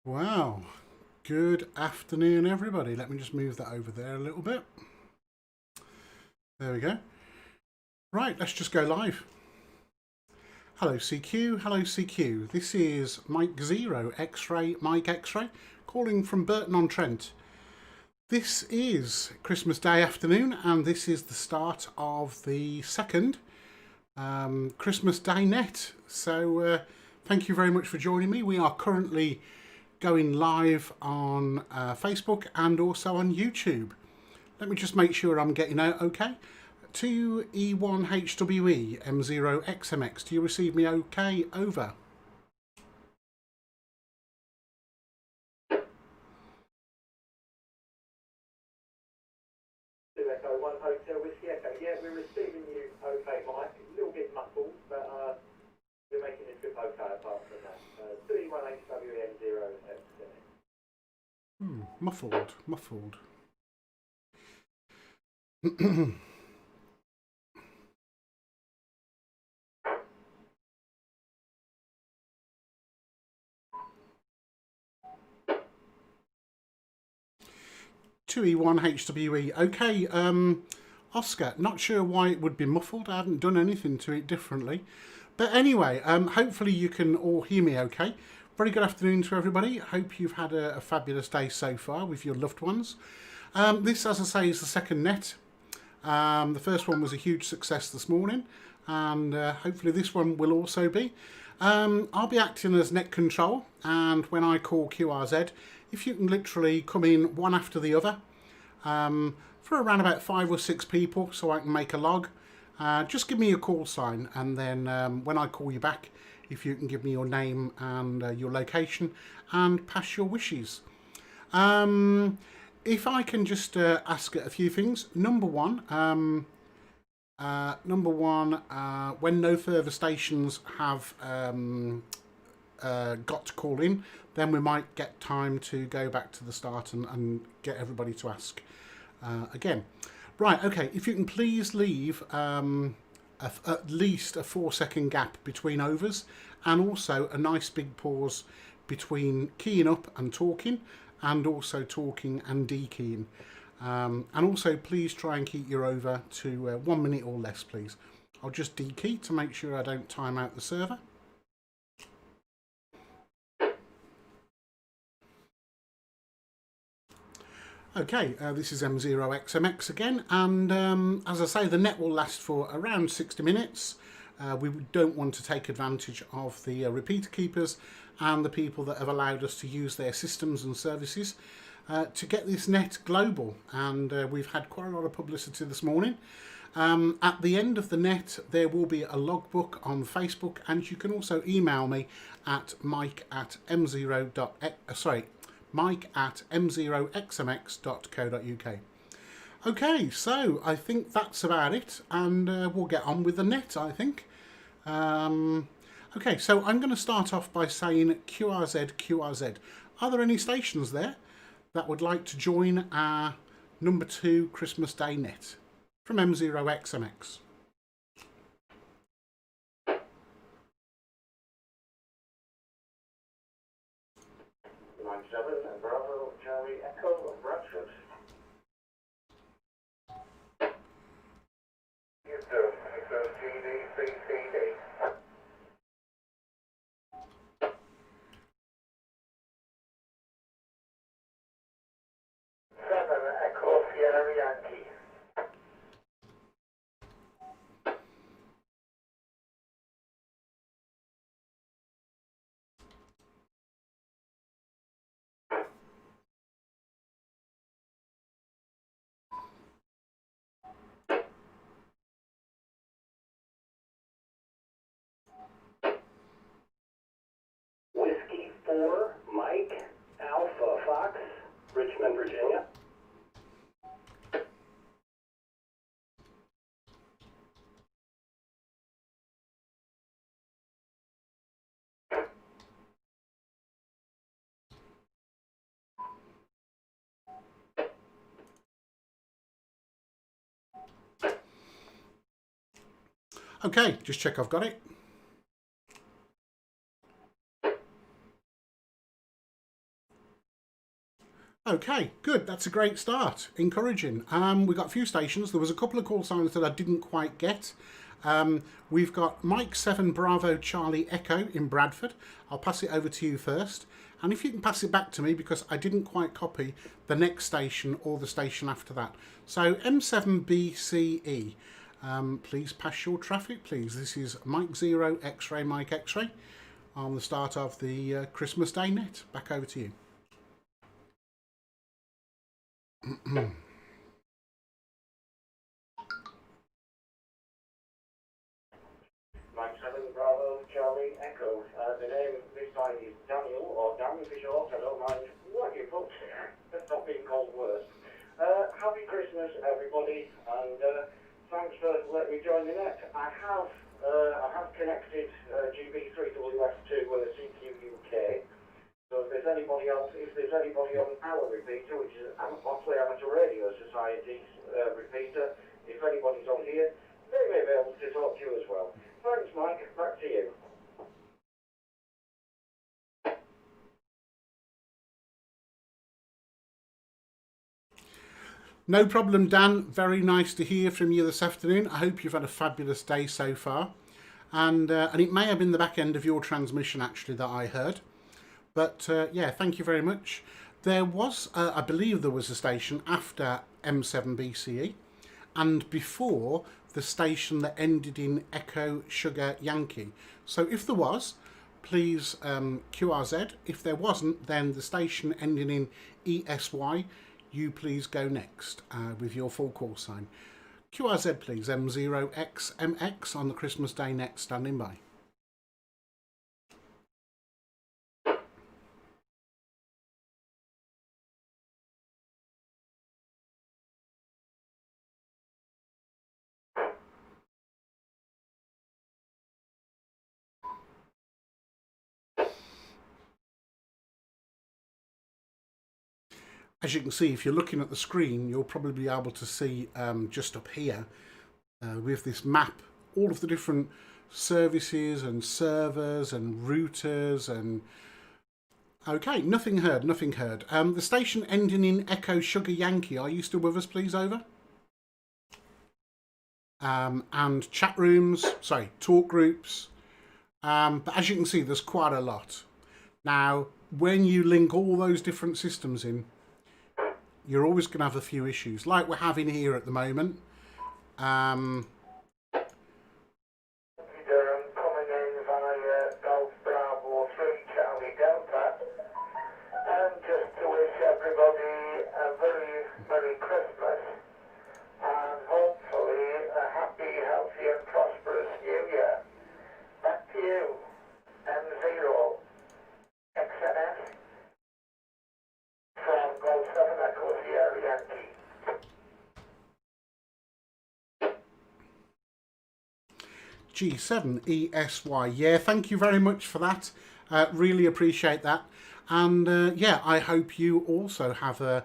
Wow. Good afternoon, everybody. Let me just move that over there a little bit. There we go. Right, let's just go live. Hello, CQ. Hello, CQ. This is Mike Zero, X-Ray, Mike X-Ray, calling from Burton-on-Trent. This is Christmas Day afternoon, and this is the start of the second Christmas Day net. So thank you very much for joining me. We are currently going live on Facebook and also on YouTube. Let me just make sure I'm getting out okay. 2E1HWE M0XMX. Do you receive me okay? Over. Echo 1 Hotel Whiskey Echo. Yeah, we're receiving you okay, Mike. A little bit muffled, but we're making the trip okay apart from that. 2E1HWM0XMX. Muffled. 2E1HWE. Okay, Oscar, not sure why it would be muffled. I haven't done anything to it differently. But anyway, hopefully you can all hear me okay. Very good afternoon to everybody. Hope you've had a fabulous day so far with your loved ones. This, as I say, is the second net. The first one was a huge success this morning, and hopefully this one will also be. I'll be acting as net control, and when I call QRZ, if you can literally come in one after the other for around about 5 or 6 people so I can make a log, just give me a call sign, and then when I call you back, if you can give me your name and your location and pass your wishes. If I can just ask a few things. Number one, when no further stations have got to call in, then we might get time to go back to the start and get everybody to ask again. Right, okay, if you can please leave at least a 4-second gap between overs, and also a nice big pause between keying up and talking, and also talking and dekeying. And also please try and keep your over to 1 minute or less, please. I'll just dekey to make sure I don't time out the server. Okay, this is M0XMX again, and as I say, the net will last for around 60 minutes. We don't want to take advantage of the repeater keepers and the people that have allowed us to use their systems and services to get this net global, and we've had quite a lot of publicity this morning. At the end of the net, there will be a logbook on Facebook, and you can also email me at mike@m0xmx.co.uk. Okay, so I think that's about it, and we'll get on with the net, I think. Okay, so I'm going to start off by saying QRZ. Are there any stations there that would like to join our number 2 Christmas Day net from M0XMX? Bravo Charlie Echo Bradford. GD. 7 Echo Sierra Yankee. Whiskey 4 Mike Alpha Fox, Richmond, Virginia. Okay, just check I've got it. Okay, good. That's a great start. Encouraging. We got a few stations. There was a couple of call signs that I didn't quite get. We've got Mike 7 Bravo Charlie Echo in Bradford. I'll pass it over to you first. And if you can pass it back to me, because I didn't quite copy the next station or the station after that. So M7BCE, please pass your traffic, please. This is Mike 0 X-Ray Mike X-Ray on the start of the Christmas Day net. Back over to you. Mike 7 Bravo Charlie Echo. The name this time is Daniel, or Dan for short. I don't mind what you put. That's not being called worse. Happy Christmas, everybody, and thanks for letting me join the net. I have connected GB3WF to CQUK. So if there's anybody on our repeater, which is Oxley Amateur Radio Society's repeater, if anybody's on here, they may be able to talk to you as well. Thanks, Mike. Back to you. No problem, Dan. Very nice to hear from you this afternoon. I hope you've had a fabulous day so far. And it may have been the back end of your transmission, actually, that I heard. But, yeah, thank you very much. There was, I believe there was a station after M7BCE and before the station that ended in Echo Sugar Yankee. So if there was, please QRZ. If there wasn't, then the station ending in ESY, you please go next with your full call sign. QRZ please, M0XMX on the Christmas Day net, standing by. As you can see, if you're looking at the screen, you'll probably be able to see just up here with this map, all of the different services and servers and routers and... Okay, nothing heard, nothing heard. The station ending in Echo Sugar Yankee, are you still with us, please, over? And chat rooms, sorry, talk groups. But as you can see, there's quite a lot. Now, when you link all those different systems in, you're always going to have a few issues, like we're having here at the moment. Durham coming in via Golf Bravo 3 Charlie Delta, and just to wish everybody a very Merry Christmas and hopefully a happy, healthy and prosperous New Year. Back to you, M0 XMAS from Golf 7 Echo Sierra Yankee. G7ESY. Yeah, thank you very much for that. Really appreciate that. And yeah, I hope you also have a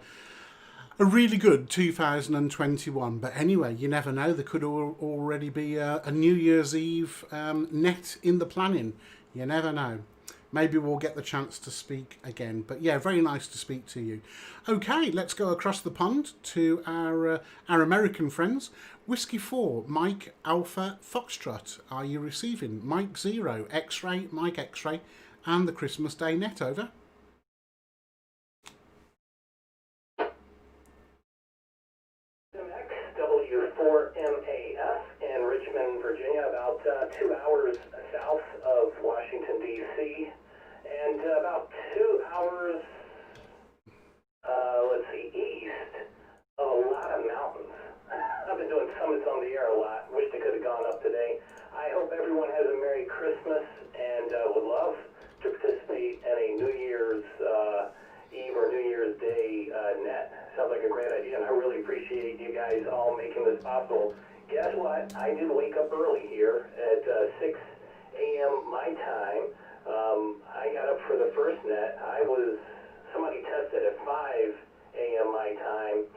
really good 2021. But anyway, you never know. There could already be a New Year's Eve net in the planning. You never know. Maybe we'll get the chance to speak again. But yeah, very nice to speak to you. Okay, let's go across the pond to our American friends. Whiskey 4, Mike Alpha Foxtrot. Are you receiving? Mike 0, X-Ray, Mike X-Ray, and the Christmas Day net, over. W4MAF in Richmond, Virginia, about 2 hours south of Washington, D.C., and about 2 hours, east of a lot of mountains. I've been doing summits on the air a lot. Wish they could have gone up today. I hope everyone has a Merry Christmas and would love to participate in a New Year's Eve or New Year's Day net. Sounds like a great idea, and I really appreciate you guys all making this possible. Guess what? I did wake up early here at 6 a.m. my time. I got up for the first net. Somebody tested at 5 a.m. my time,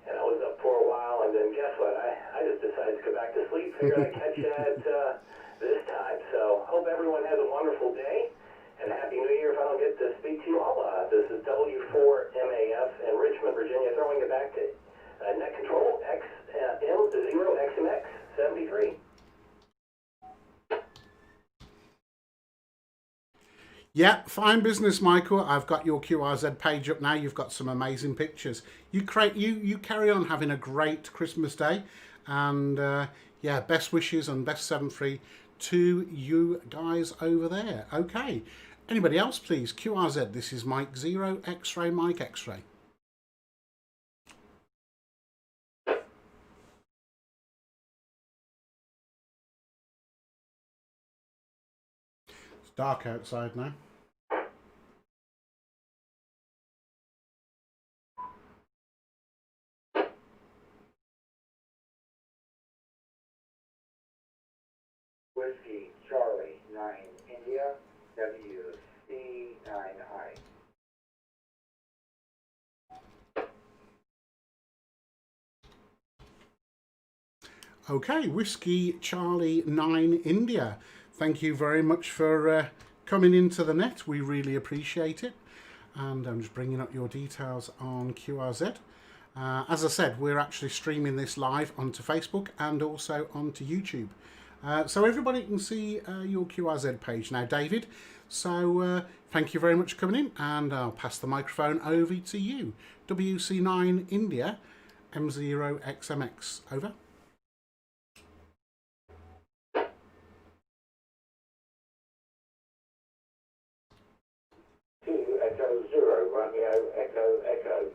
and I was up for a while, and then guess what? I just decided to go back to sleep. Figured I'd catch that this time. So hope everyone has a wonderful day, and Happy New Year if I don't get to speak to you all. This is W4MAF and Rich. throwing it back to net control M0XMX 73. Yeah, fine business, Michael. I've got your QRZ page up now. You've got some amazing pictures. You carry on having a great Christmas day, and yeah, best wishes and best 7-3 to you guys over there. Okay, anybody else, please? QRZ. This is Mike 0 X-ray Mike X-ray. It's dark outside now. Whiskey Charlie 9 India WC9I. Okay, Whiskey Charlie 9 India. Thank you very much for coming into the net. We really appreciate it. And I'm just bringing up your details on QRZ. As I said, we're actually streaming this live onto Facebook and also onto YouTube. So everybody can see your QRZ page now, David. So thank you very much for coming in, and I'll pass the microphone over to you. WC9 India M0XMX, over. Echo 0 Romeo Echo Echo.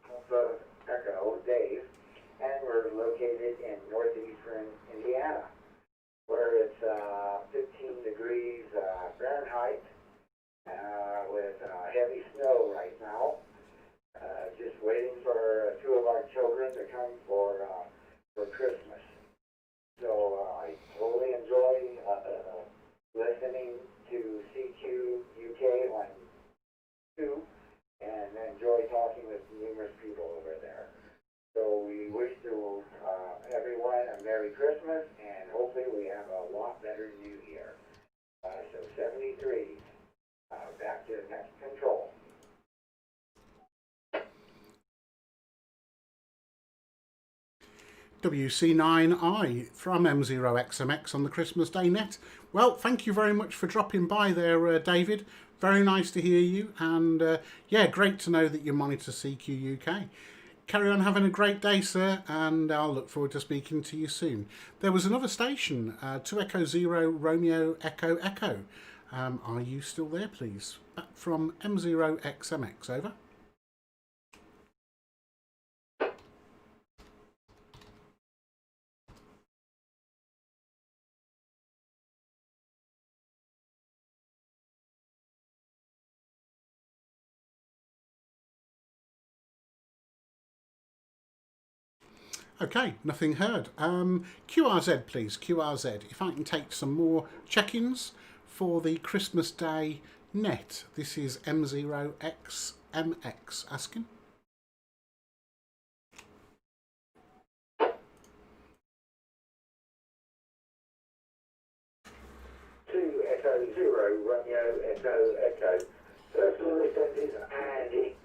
Alpha Echo Dave, and we're located in northeastern Indiana, where it's 15 degrees Fahrenheit with heavy snow right now. Just waiting for two of our children to come for Christmas. So I totally enjoy listening to CQ UK on 2 and enjoy talking with numerous people over there. So we wish to everyone a Merry Christmas, and hopefully we have a lot better New Year. So 73, back to net control. WC9I from M0XMX on the Christmas Day net. Well, thank you very much for dropping by there, David. Very nice to hear you, and yeah, great to know that you monitor CQ UK. Carry on having a great day, sir, and I'll look forward to speaking to you soon. There was another station, 2 Echo 0 Romeo Echo Echo. Are you still there, please? Back from M0XMX, over. Okay, nothing heard. QRZ, please. QRZ. If I can take some more check-ins for the Christmas Day net. This is M0XMX asking. Two Echo 0 Romeo Echo Echo. First of all, this is Andy.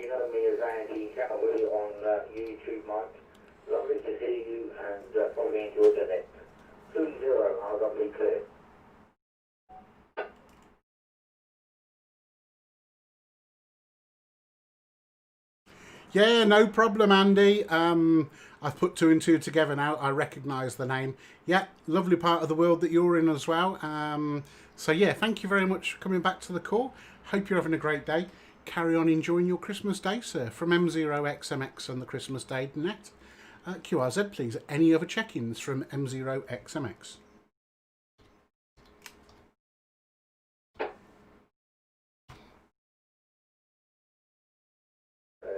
You know me as Andy Cowley on YouTube, Mike. Lovely to see you, and probably enjoyed the net. 2-0, I got me clear. Yeah, no problem, Andy. I've put 2 and 2 together now. I recognise the name. Yeah, lovely part of the world that you're in as well. So yeah, thank you very much for coming back to the call. Hope you're having a great day. Carry on enjoying your Christmas Day, sir. From M0XMX and the Christmas Day net. QRZ, please. Any other check-ins from M0XMX? Yeah,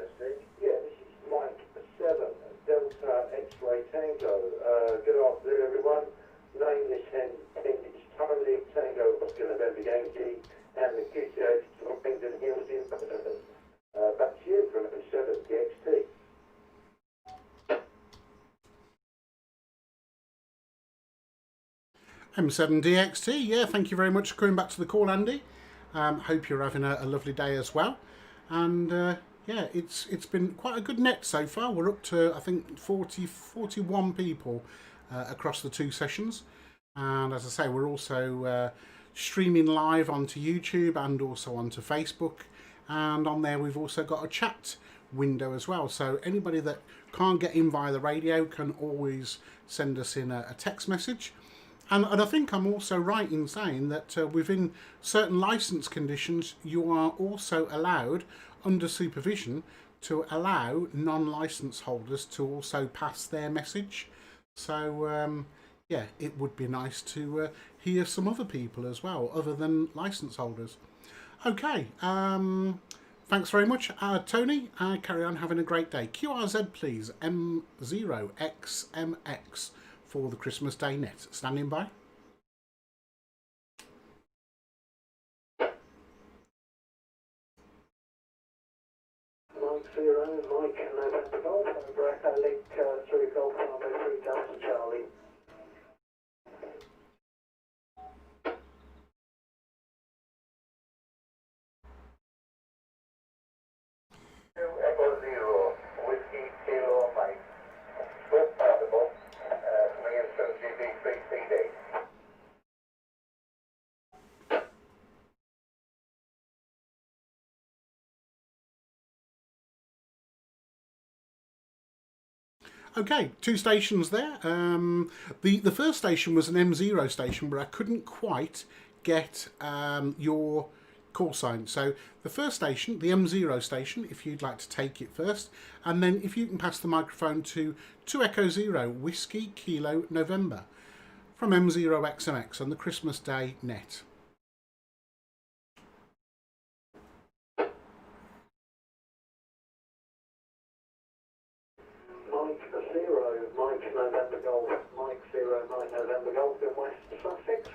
this is Mike 7, Delta X-Ray Tango. Good afternoon, everyone. Name is it's Charlie Tango, Oscar November Yankee, and the kids from Bingdon Hills in back to you from M7 DXT. M7DXT, yeah, thank you very much for coming back to the call, Andy. Hope you're having a lovely day as well. And yeah, it's been quite a good net so far. We're up to, I think, 41 people across the 2 sessions. And as I say, we're also streaming live onto YouTube and also onto Facebook. And on there, we've also got a chat window as well. So anybody that can't get in via the radio can always send us in a text message. And I think I'm also right in saying that within certain license conditions, you are also allowed, under supervision, to allow non-license holders to also pass their message. So, yeah, it would be nice to hear some other people as well, other than license holders. Okay, thanks very much. Tony, carry on having a great day. QRZ, please, M0XMX for the Christmas Day net. Standing by. Mike 0, Mike November Golf, over Echo Link 3 Golf, Bravo 3 Delta Charlie. Echo 0, Whiskey Kilo Mike. Both possible. Coming in through GB3CD. Okay, 2 stations there. The first station was an M0 station, but I couldn't quite get your call sign. So the first station, the M0 station, if you'd like to take it first, and then if you can pass the microphone to 2 Echo 0 Whiskey Kilo November from M0XMX on the Christmas Day net. Mike 0, Mike November Golf, Mike 0, Mike November Golf in West Sussex.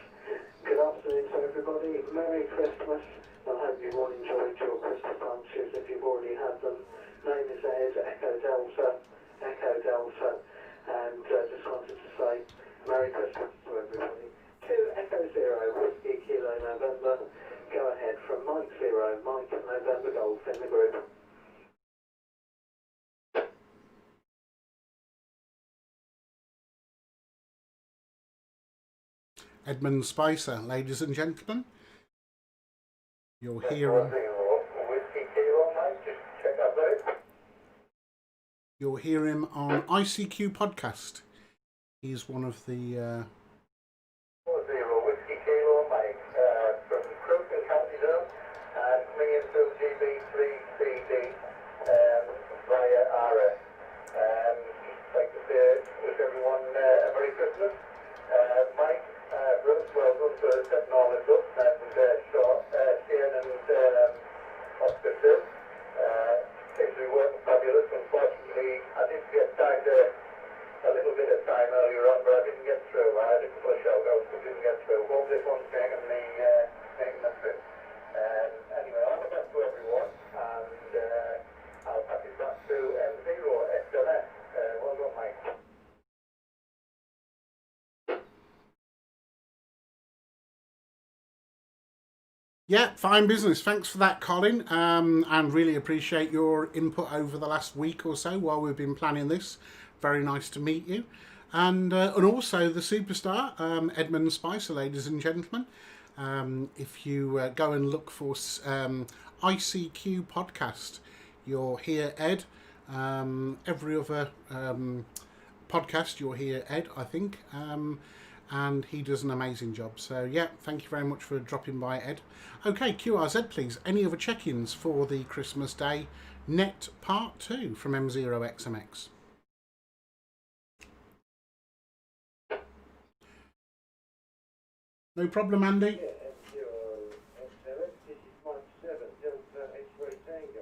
Good afternoon to everybody. Merry Christmas. I hope you've all enjoyed your Christmas lunches if you've already had them. Name is Ed, Echo Delta, and just wanted to say Merry Christmas to everybody. 2 Echo 0, Whiskey Kilo November. Go ahead from Mike 0, Mike November Golf in the group. Edmund Spicer, ladies and gentlemen. You're hearing, Whiskey Kilo Mike, just check that out. you'll hear him on ICQ podcast. He's one of the 0 Whiskey Kilo Mike from Croton County Zone and coming in through GB3CD via RS. Like to say, wish everyone a Merry Christmas. Mike, Bruce, well done for setting all this up and Shane and Oscar too. Seems to be working fabulous. Unfortunately, I did get tied a little bit of time earlier on, but I didn't get through. I had a couple of shout outs but didn't get through. Hope this one's making the trip. Anyway, all the best to everyone, and I'll pass it back to M0 XMS. Well done, Mike. Yeah, fine business. Thanks for that, Colin, and really appreciate your input over the last week or so while we've been planning this. Very nice to meet you. And also the superstar, Edmund Spicer, ladies and gentlemen. If you go and look for ICQ podcast, you'll hear Ed. Every other podcast, you'll hear Ed, I think. And he does an amazing job. So, yeah, thank you very much for dropping by, Ed. Okay, QRZ, please. Any other check-ins for the Christmas Day net part 2 from M0XMX? No problem, Andy. This is Mike 7, Delta X-Ray Tango.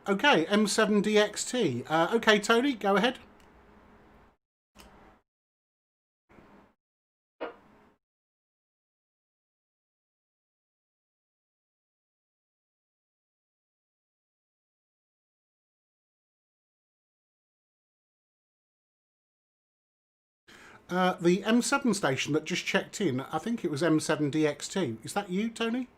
Okay, M7DXT. Okay, Tony, go ahead. The M7 station that just checked in, I think it was M7DX2. Is that you, Tony?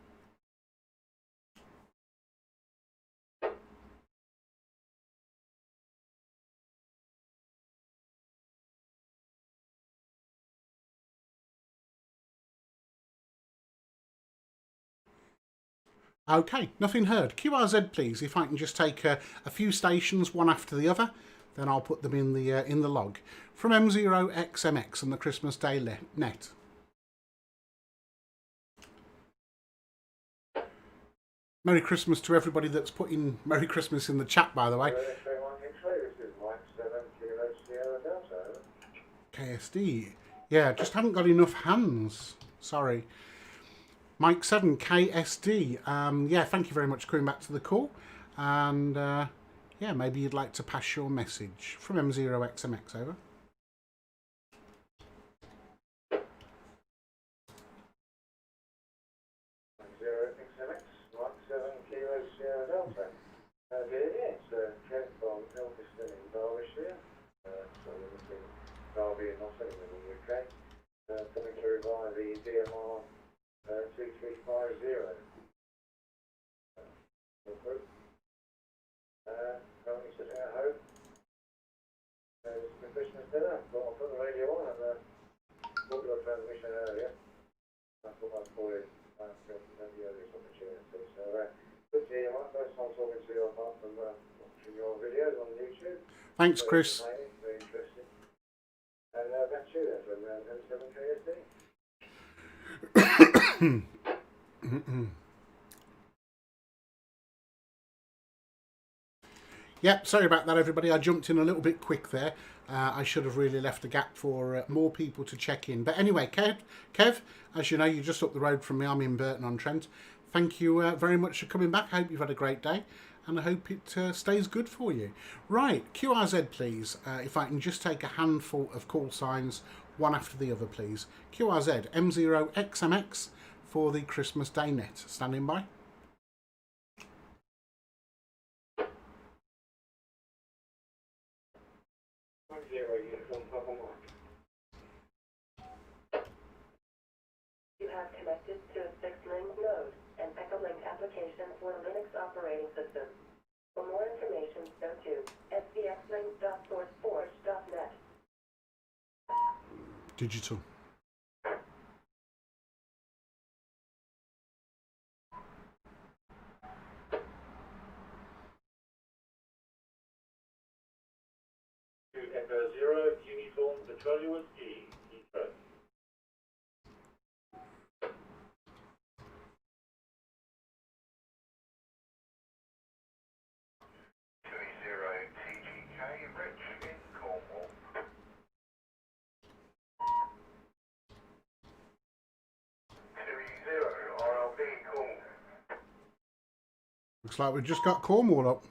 Okay, nothing heard. QRZ, please. If I can just take a few stations, one after the other, then I'll put them in the log. From M0XMX and the Christmas Day net. Merry Christmas to everybody that's putting Merry Christmas in the chat, by the way. KSD. Yeah, just haven't got enough hands. Sorry. Mike 7, KSD. Yeah, thank you very much for coming back to the call. And yeah, maybe you'd like to pass your message from M0XMX over. M0XMX, Mike 7, Kilo Sierra Delta. Good evening, it's Kev from Elphiston in Derbyshire. So we're looking Derby and Nottingham in the UK. Coming through via the DMR 2350. Currently sitting at home. It's the Christmas dinner. I'll put the radio on and book your transmission earlier. That's what I've called it. The earliest opportunity. So good to hear, Mike. First time talking to you apart from watching your videos on YouTube. Thanks, Chris. Very interesting. And that's you there from M7KSD. Yep, sorry about that, everybody. I jumped in a little bit quick there. I should have really left a gap for more people to check in. But anyway, Kev, as you know, you're just up the road from me. I'm in Burton-on-Trent. Thank you very much for coming back. I hope you've had a great day, and I hope it stays good for you. Right, QRZ, please. If I can just take a handful of call signs, one after the other, please. QRZ, M0XMX for the Christmas Day net. Standing by. You have connected to a 6-link node, an Echolink application for the Linux operating system. For more information, go to svxlink.sourceforge.net. Digital. Echo 0, Uniform Petroleum E, Heathrow. TGK, Rich in Cornwall. RLB Cornwall. Looks like we've just got Cornwall up.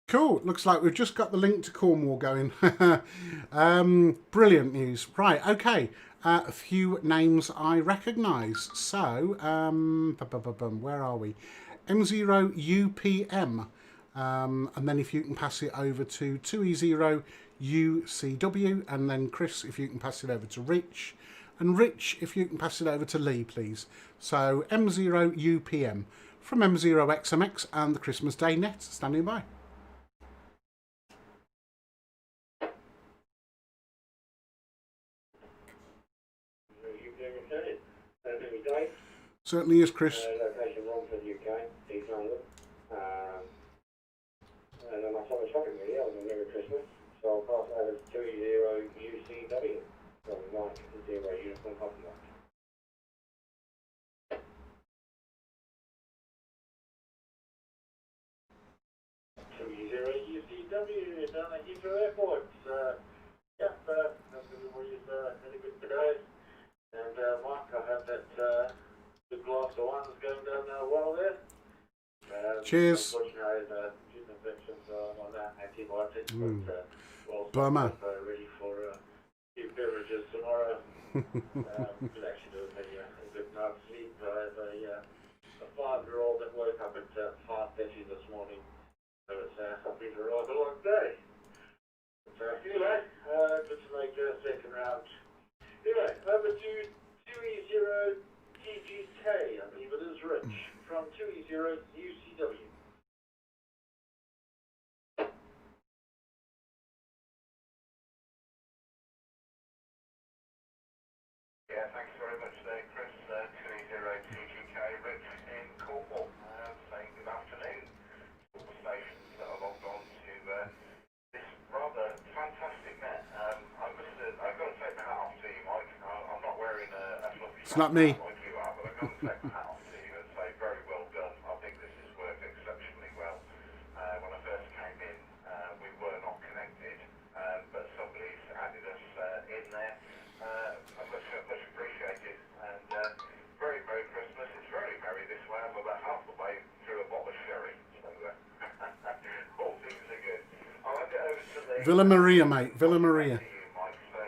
Cool. Looks like we've just got the link to Cornwall going. Brilliant news. Right, okay. A few names I recognise. So, where are we? M0UPM. And then if you can pass it over to 2E0UCW. And then Chris, if you can pass it over to Rich. And Rich, if you can pass it over to Lee, please. So, M0UPM from M0XMX and the Christmas Day net. Standing by. Certainly is, Chris. Location Romford, UK, East London. And my summer shopping really, I was on Merry Christmas, so I'll pass it over to 2E0UCW from Mike 0 Uniform Papa Mike. 2E0UCW down at Heathrow Airport. Yeah, everybody's had a good day. And Mike, I hope that the glass of wine's going down well there. Cheers. Unfortunately, I had tooth infections on that antibiotics, but well, Bummer. ready for a few beverages tomorrow. Could actually do a been a rather long day. But anyway, good to make a second round. Anyway, over to 2E0 TGK, I believe it is Rich, from 2E0 UCW. Yeah, thanks very much there, Chris. 2E0TGK, Rich in Cornwall, saying good afternoon to all the stations that are logged on to this rather fantastic net. I've got to take my hat off to you, Mike. I'm not wearing a fluffy It's not me. like you are, but I've got to take my hat off to you and say very well done. I think this has worked exceptionally well. When I first came in, we were not connected, but somebody's added us in there. Much appreciated, and very Merry Christmas. It's very merry this way. I'm about half the way through a bottle of sherry, so all things are good. I'll hand it over to the Villa Maria, mate. Villa Maria. to you, Mike. So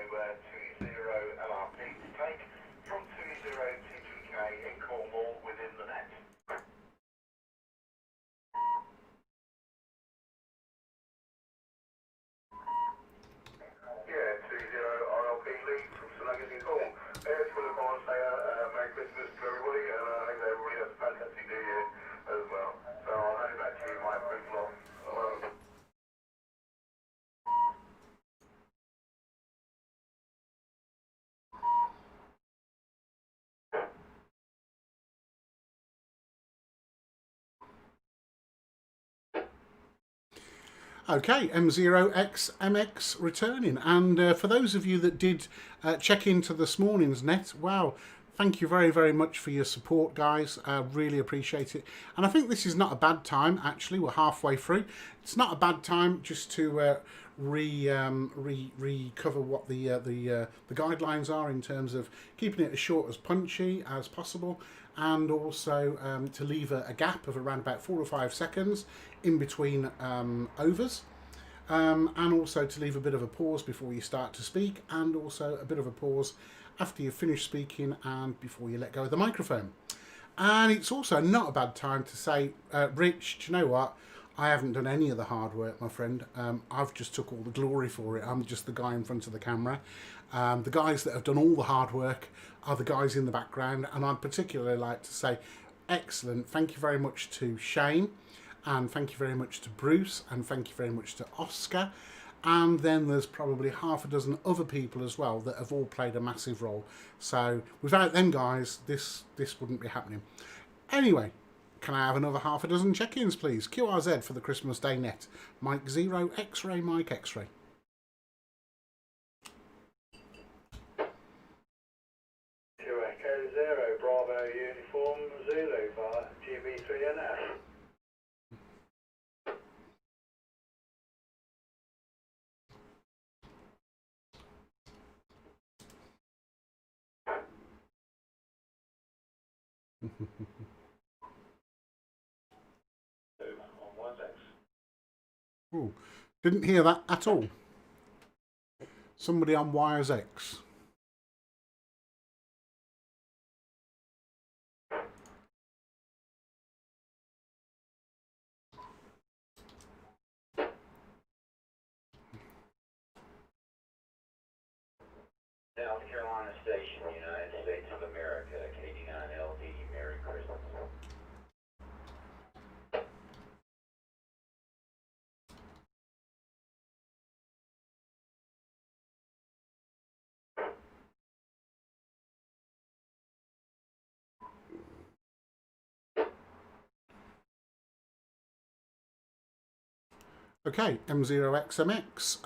2E0 LRP to take from 2E0 TGK in Cornwall within the net. Yeah, 2-0 RLP lead from St Agnes in Cornwall. Just want to call and say Merry Christmas to everybody, and I hope everybody has a fantastic New Year as well. So I'll hand it back to you, Mike. Thanks a lot. Okay, M0XMX returning. And for those of you that did check into this morning's net, wow, thank you very, very much for your support, guys. Really appreciate it. And I think this is not a bad time, actually. We're halfway through. It's not a bad time just to recover what the guidelines are in terms of keeping it as short as punchy as possible, and also to leave a gap of around about 4 or 5 seconds in between overs, and also to leave a bit of a pause before you start to speak, and also a bit of a pause after you've finished speaking and before you let go of the microphone. And it's also not a bad time to say, Rich, do you know what? I haven't done any of the hard work, my friend. I've just took all the glory for it. I'm just the guy in front of the camera. The guys that have done all the hard work are the guys in the background. And I'd particularly like to say, excellent. Thank you very much to Shane. And thank you very much to Bruce. And thank you very much to Oscar. And then there's probably half a dozen other people as well that have all played a massive role. So without them guys, this wouldn't be happening. Anyway, can I have another half a dozen check-ins, please? QRZ for the Christmas Day net. Mike 0, X-Ray, Mike X-Ray. Echo 0, Bravo Uniform Zulu for GB3NF. Ooh, didn't hear that at all. Somebody on Wires X. South Carolina Station, United States of America, KD9LD, Merry Christmas. Okay, M0XMX.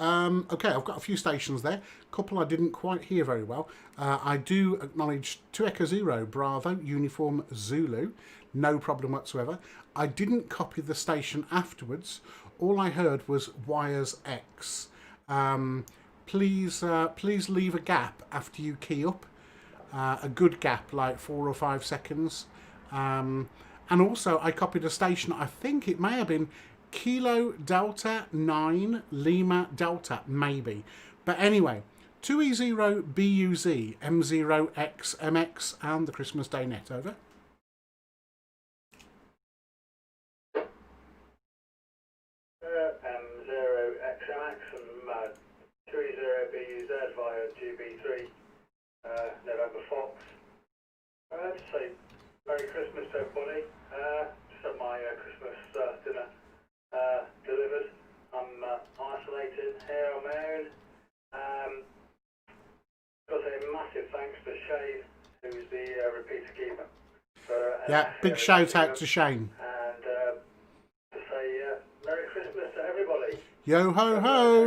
Okay, I've got a few stations there. A couple I didn't quite hear very well. I do acknowledge 2 Echo 0, Bravo, Uniform Zulu. No problem whatsoever. I didn't copy the station afterwards. All I heard was Wires X. Please leave a gap after you key up. A good gap, like 4 or 5 seconds. And also, I copied a station, I think it may have been Kilo Delta 9 Lima Delta, maybe. But anyway, 2E0 BUZ M0XMX and the Christmas Day net, over. Merry Christmas to everybody. Just had my Christmas dinner delivered. I'm isolated here on my own. Got to say a massive thanks to Shane, who's the repeater keeper. For, Yeah, big shout out to Shane. And to say Merry Christmas to everybody. Yo ho ho!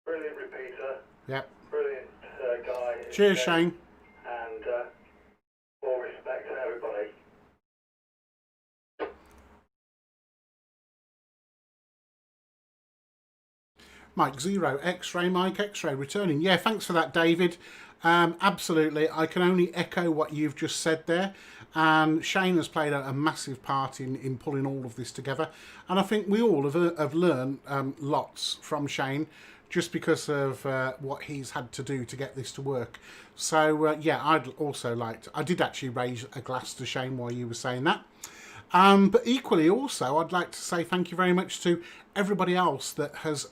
Brilliant repeater. Yep. Brilliant guy. Cheers, Shane. And all respect to everybody. Mike Zero, X-Ray, Mike X-Ray, returning. Yeah, thanks for that, David. Absolutely, I can only echo what you've just said there. And Shane has played a massive part in pulling all of this together. And I think we all have learned lots from Shane, just because of what he's had to do to get this to work. So, yeah, I'd also like to... I did actually raise a glass to Shane while you were saying that. But equally also, I'd like to say thank you very much to everybody else that has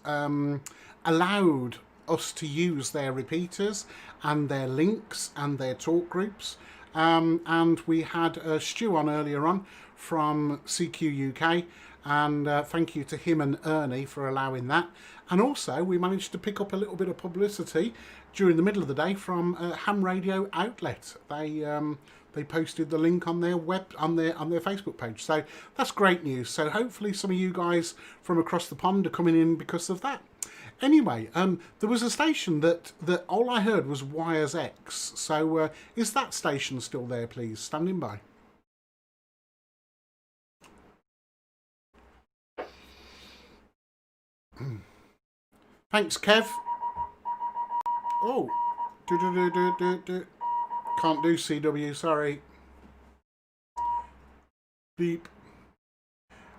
allowed us to use their repeaters and their links and their talk groups. And we had Stu on earlier on from CQ UK, and thank you to him and Ernie for allowing that. And also we managed to pick up a little bit of publicity during the middle of the day from Ham Radio Outlet. They posted the link on their on their Facebook page, so that's great news. So hopefully some of you guys from across the pond are coming in because of that. Anyway, there was a station that all I heard was Wires X. So is that station still there, please? Standing by. Thanks, Kev. Oh, can't do CW, sorry. Beep.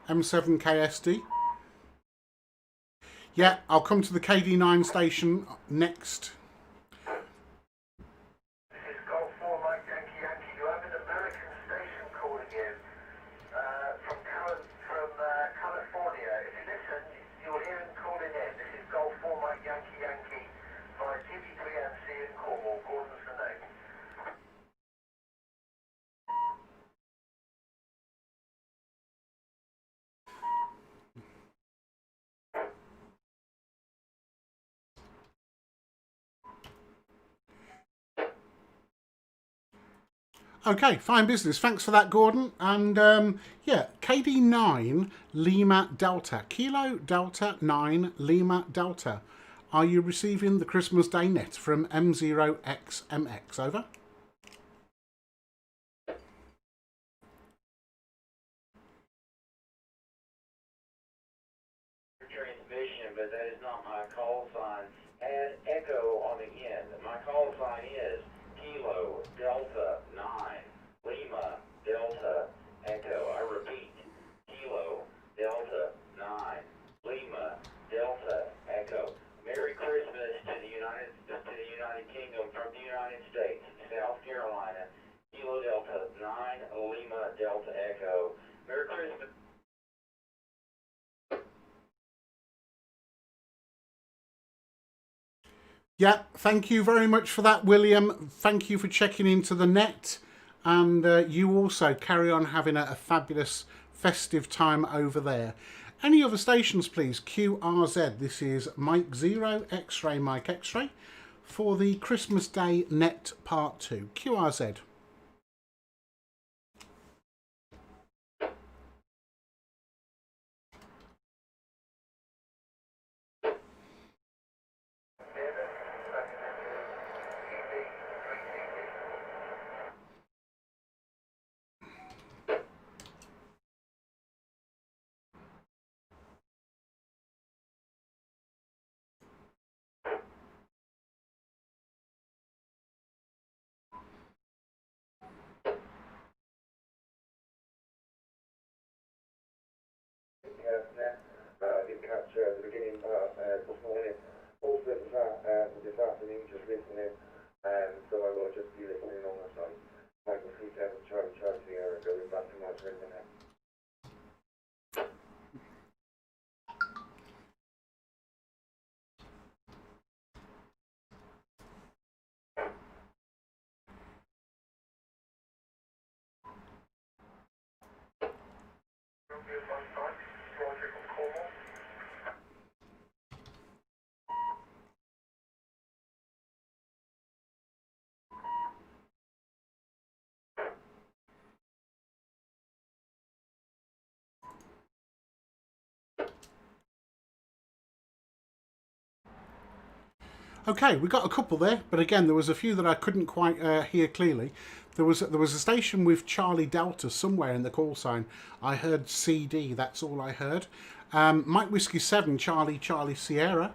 M7KSD. Yeah, I'll come to the KD9 station next. This is Golf 4 Mike Yankee Yankee. You have an American station calling you from California. If you listen, you'll hear him calling in. This is Golf 4 Mike Yankee Yankee by GB3MC in Cornwall. Gordon's the name. Okay, fine business. Thanks for that, Gordon. And yeah, KD9 Lima Delta. Kilo Delta 9 Lima Delta. Are you receiving the Christmas Day net from M0XMX? Over. Transmission, but that is not my call sign. Add echo on the end. My call sign is Kilo Delta 9 Lima Delta Echo. I repeat, Kilo Delta 9 Lima Delta Echo. Merry Christmas to the United Kingdom from the United States, South Carolina. Kilo Delta 9 Lima Delta Echo. Merry Christmas. Yeah, thank you very much for that, William. Thank you for checking into the net. And you also carry on having a fabulous festive time over there. Any other stations, please? QRZ. This is Mike Zero, X-Ray, Mike X-Ray, for the Christmas Day net part 2. QRZ. I did catch the beginning part this morning. Also this afternoon, just listening, and so I will just be listening on the side. Michael 37 Charlie Sierra, going back to my friend now. Okay, we got a couple there, but again, there was a few that I couldn't quite hear clearly. There was a station with Charlie Delta somewhere in the call sign. I heard CD, that's all I heard. Mike Whiskey 7, Charlie Sierra.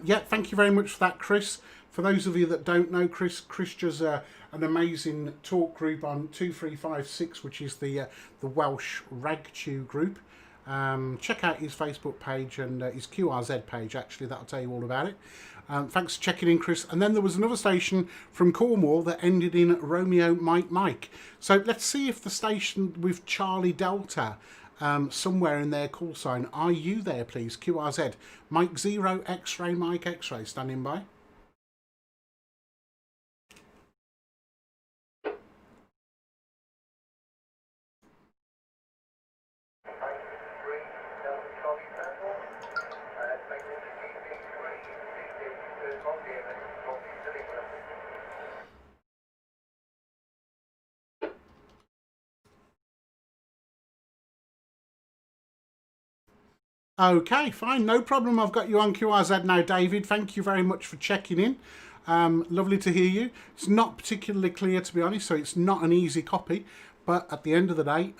Yeah, thank you very much for that, Chris. For those of you that don't know, Chris does an amazing talk group on 2356, which is the Welsh Ragchew group. Check out his Facebook page and his QRZ page, actually, that'll tell you all about it. Thanks for checking in, Chris. And then there was another station from Cornwall that ended in Romeo Mike. So let's see if the station with Charlie Delta somewhere in their call sign. Are you there, please? QRZ. Mike 0, X-ray, Mike X-ray, standing by. Okay, fine, no problem. I've got you on QRZ now, David. Thank you very much for checking in. Lovely to hear you. It's not particularly clear, to be honest, so it's not an easy copy. But at the end of the day,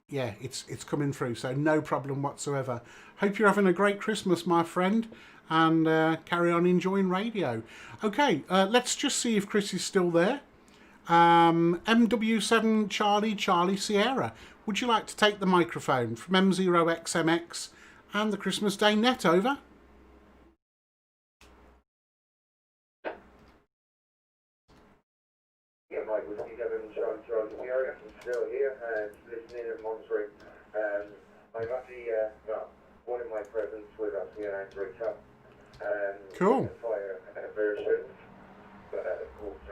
yeah, it's coming through, so no problem whatsoever. Hope you're having a great Christmas, my friend, and carry on enjoying radio. Okay, let's just see if Chris is still there. MW7 Charlie Sierra. Would you like to take the microphone from M0XMX and the Christmas Day Net, over? Yeah, Mike, with you, Devin, Charlie Sierra. I'm still here and listening and monitoring. I'm actually, well, one of my presents with us here at Android Cup. Cool. Fire versions, but of course,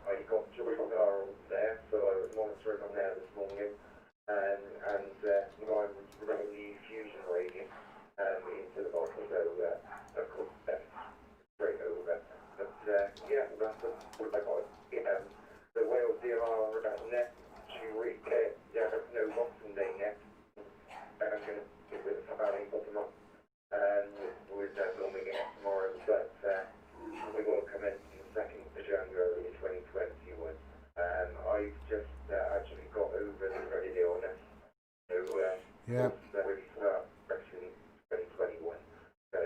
I got Joy Darrell there, so I was monitoring on there this morning. And you know, I was running the fusion radio into the bottle, so of course that's straight over. But yeah, that's what I got. The Wales DLR.net to recap, no Boxing Day net. I'm going to give it about 8 bottom up, and we're filming it tomorrow, but we will commence on the 2nd of January 2021. I've just actually got over the credit illness, so yeah. Ready for action 2021. So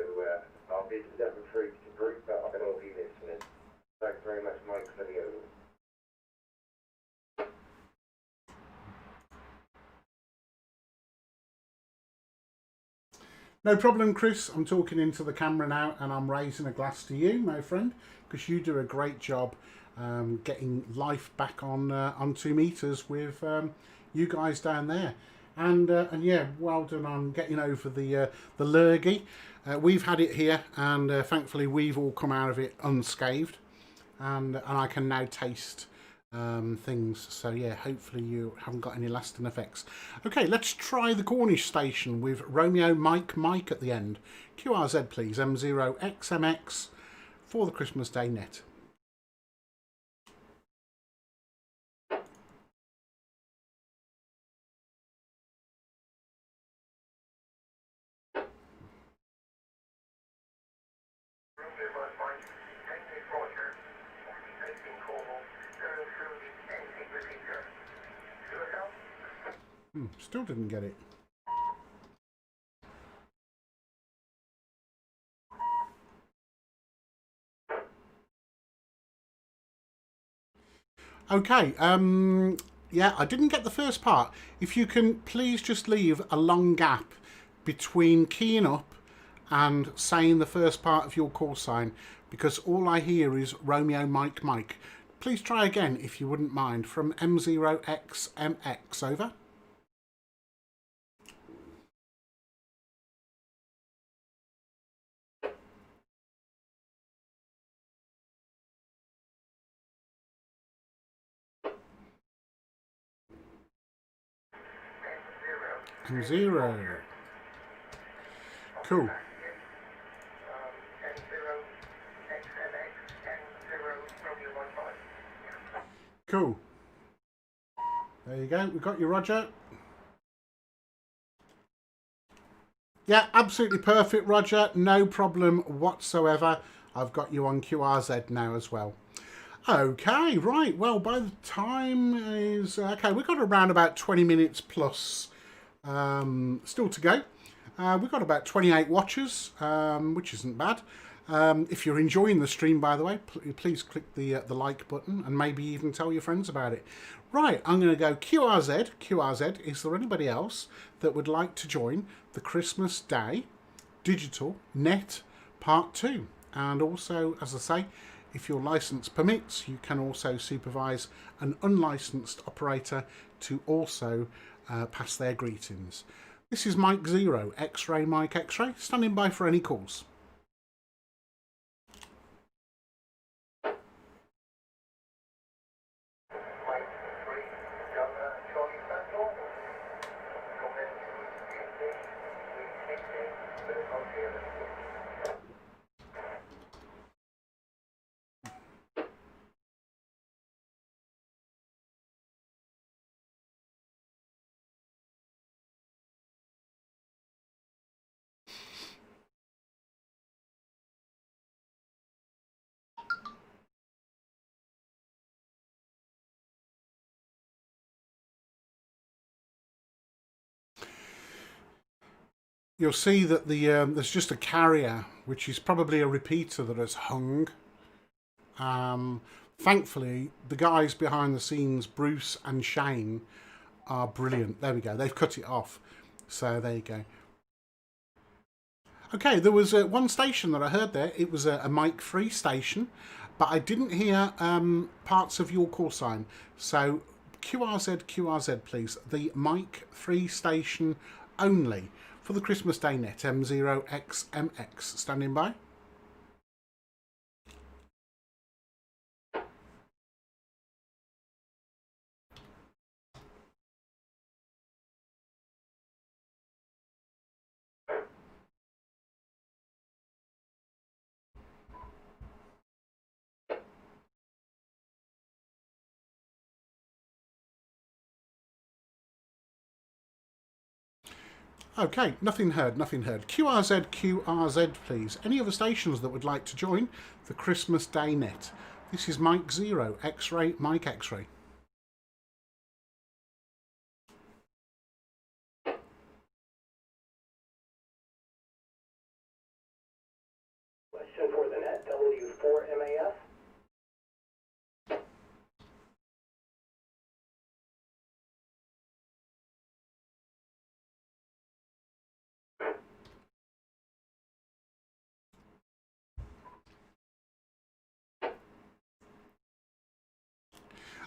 I'll be free to group, but I will be listening. Thanks very much, Mike, for the over. No problem, Chris. I'm talking into the camera now, and I'm raising a glass to you, my friend, because you do a great job getting life back on 2 meters with you guys down there. And yeah, well done on getting over the lurgy. We've had it here, and thankfully we've all come out of it unscathed, and I can now taste things. So yeah, hopefully you haven't got any lasting effects. Okay, let's try the Cornish station with Romeo Mike at the end. QRZ please, M0XMX for the Christmas Day Net. Still didn't get it. Okay, yeah, I didn't get the first part. If you can please just leave a long gap between keying up and saying the first part of your call sign, because all I hear is Romeo Mike. Please try again, if you wouldn't mind, from M0XMX, over. M0. Cool. Cool. There you go. We've got you, Roger. Yeah, absolutely perfect, Roger. No problem whatsoever. I've got you on QRZ now as well. Okay, right. Well, by the time is okay, we've got around about 20 minutes plus still to go. We've got about 28 watchers, which isn't bad. If you're enjoying the stream, by the way, please click the like button and maybe even tell your friends about it. Right, I'm going to go QRZ. QRZ, is there anybody else that would like to join the Christmas Day Digital Net Part 2? And also, as I say, if your license permits, you can also supervise an unlicensed operator to also pass their greetings. This is Mike 0, X-Ray Mike X-Ray, standing by for any calls. You'll see that there's just a carrier, which is probably a repeater that has hung. Thankfully, the guys behind the scenes, Bruce and Shane, are brilliant. There we go. They've cut it off. So there you go. Okay, there was one station that I heard there. It was a mic-free station, but I didn't hear parts of your call sign. So QRZ, QRZ, please. The mic-free station only for the Christmas Day Net, M0XMX. Standing by. Okay, nothing heard, nothing heard. QRZ, QRZ, please. Any other stations that would like to join the Christmas Day Net? This is Mike 0, X-Ray, Mike X-Ray. Question for the net, W4MAS.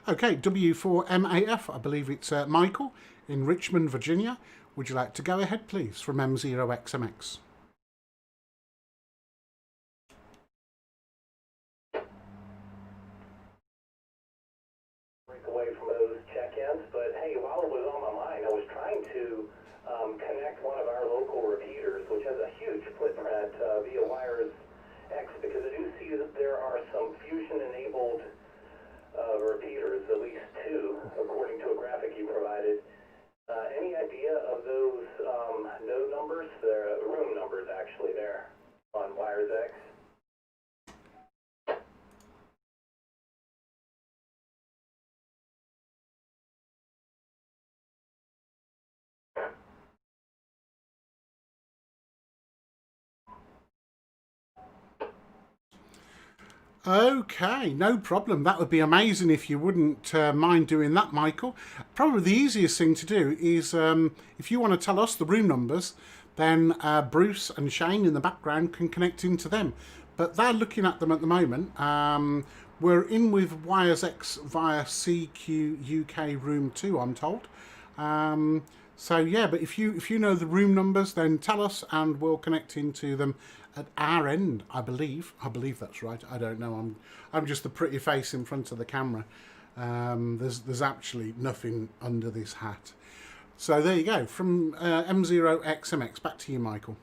Okay, W4MAF, I believe it's Michael in Richmond, Virginia. Would you like to go ahead, please, from M0XMX? Break away from those check-ins, but hey, while it was on my mind, I was trying to connect one of our local repeaters, which has a huge footprint via Wires X, because I do see that there are some Fusion-enabled repeaters, at least 2, according to a graphic you provided. Any idea of those node numbers? They're room numbers, actually, there on Wires X. Okay, no problem. That would be amazing if you wouldn't mind doing that, Michael. Probably the easiest thing to do is if you want to tell us the room numbers, then Bruce and Shane in the background can connect into them. But they're looking at them at the moment. We're in with Wires X via CQ UK room 2, I'm told. So yeah, but if you know the room numbers, then tell us and we'll connect into them at our end. I believe that's right. I don't know. I'm just the pretty face in front of the camera. There's actually nothing under this hat. So there you go. From M0XMX, back to you, Michael.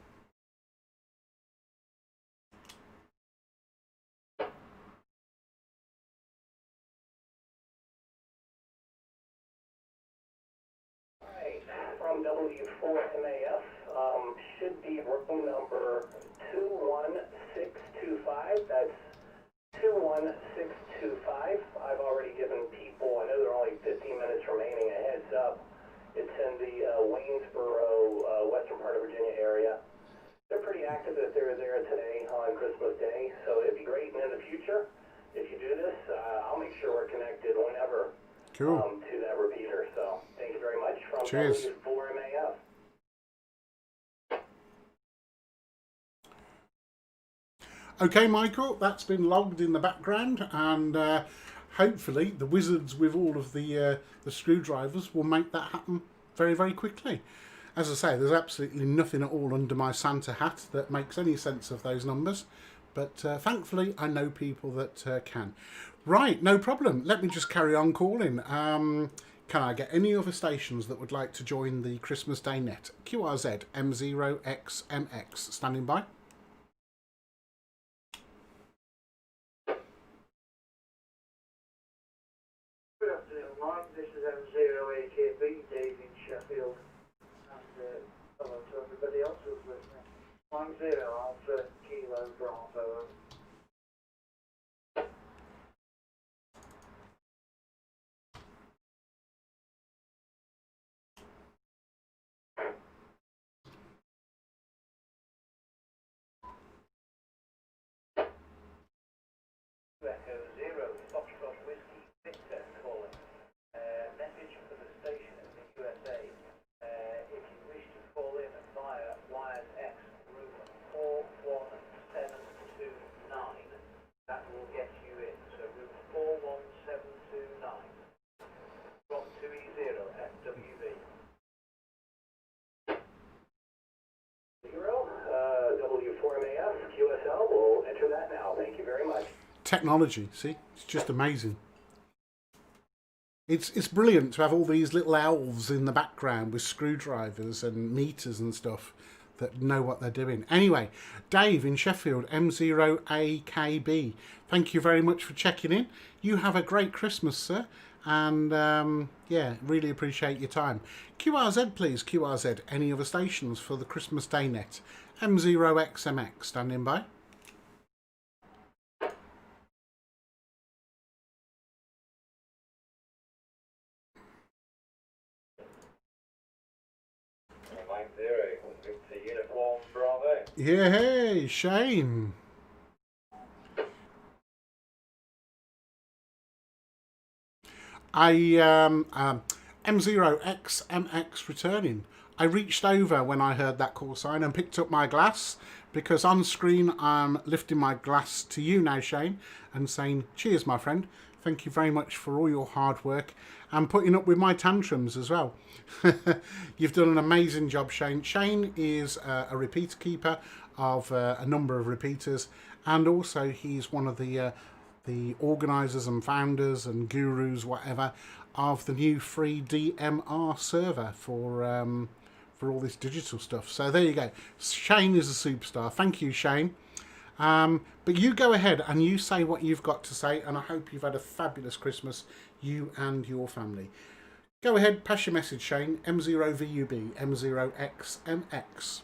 From W4MAF, should be room number 21625. That's 21625. I've already given people, I know there are only 15 minutes remaining, a heads up. It's in the Waynesboro, western part of Virginia area. They're pretty active if they're there today on Christmas Day, so it'd be great. And in the future, if you do this, I'll make sure we're connected whenever to that repeater. So thank you very much from Cheers. W4MAF. Okay, Michael, that's been logged in the background, and hopefully the wizards with all of the screwdrivers will make that happen very, very quickly. As I say, there's absolutely nothing at all under my Santa hat that makes any sense of those numbers, but thankfully I know people that can. Right, no problem. Let me just carry on calling. Can I get any other stations that would like to join the Christmas Day net? QRZ M0XMX, standing by. Good afternoon, Mike. This is M0AKB, Dave in Sheffield, and hello to everybody else who's listening. 10 Alpha Kilo Bravo. Echo 0, Foxtrot Whiskey, Victor calling. Message for the station in the USA. If you wish to call in via Wires X room 41729, that will get you in. So room 41729 from 2E0 FWV. 0, W4MAF, QSL, we'll enter that now. Thank you very much. Technology, see, it's just amazing. It's brilliant to have all these little elves in the background with screwdrivers and meters and stuff that know what they're doing. Anyway, Dave in Sheffield, M0AKB, thank you very much for checking in. You have a great Christmas, sir, and yeah, really appreciate your time. QRZ, please, QRZ, any other stations for the Christmas Day net? M0XMX, standing by. Mike 0, Victor Uniform Bravo. Yeah, hey, Shane. M0XMX returning. I reached over when I heard that call sign and picked up my glass, because on screen I'm lifting my glass to you now, Shane, and saying, cheers, my friend. Thank you very much for all your hard work and putting up with my tantrums as well. You've done an amazing job, Shane. Shane is a repeater keeper of a number of repeaters, and also he's one of the organisers and founders and gurus, whatever, of the new free DMR server for all this digital stuff. So there you go. Shane is a superstar. Thank you, Shane. But you go ahead and you say what you've got to say, and I hope you've had a fabulous Christmas, you and your family. Go ahead, pass your message, Shane. M0VUB, M0XMX.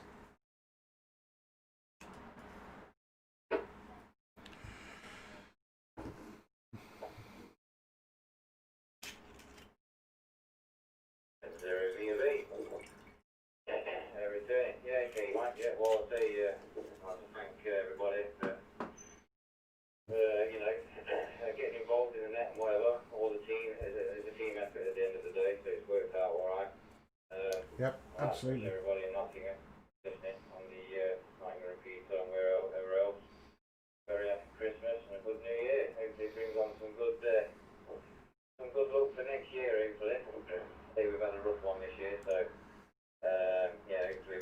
Yeah, well, I'll say, I'd like to thank everybody for, getting involved in the net and whatever. All the team, it's a team effort at the end of the day, so it's worked out all right. Yep, absolutely. Everybody in Nottingham listening on the Nottingham repeater and wherever else. Very happy Christmas and a good New Year. Hopefully it brings on some good luck for next year, hopefully. Hey, we've had a rough one this year, so hopefully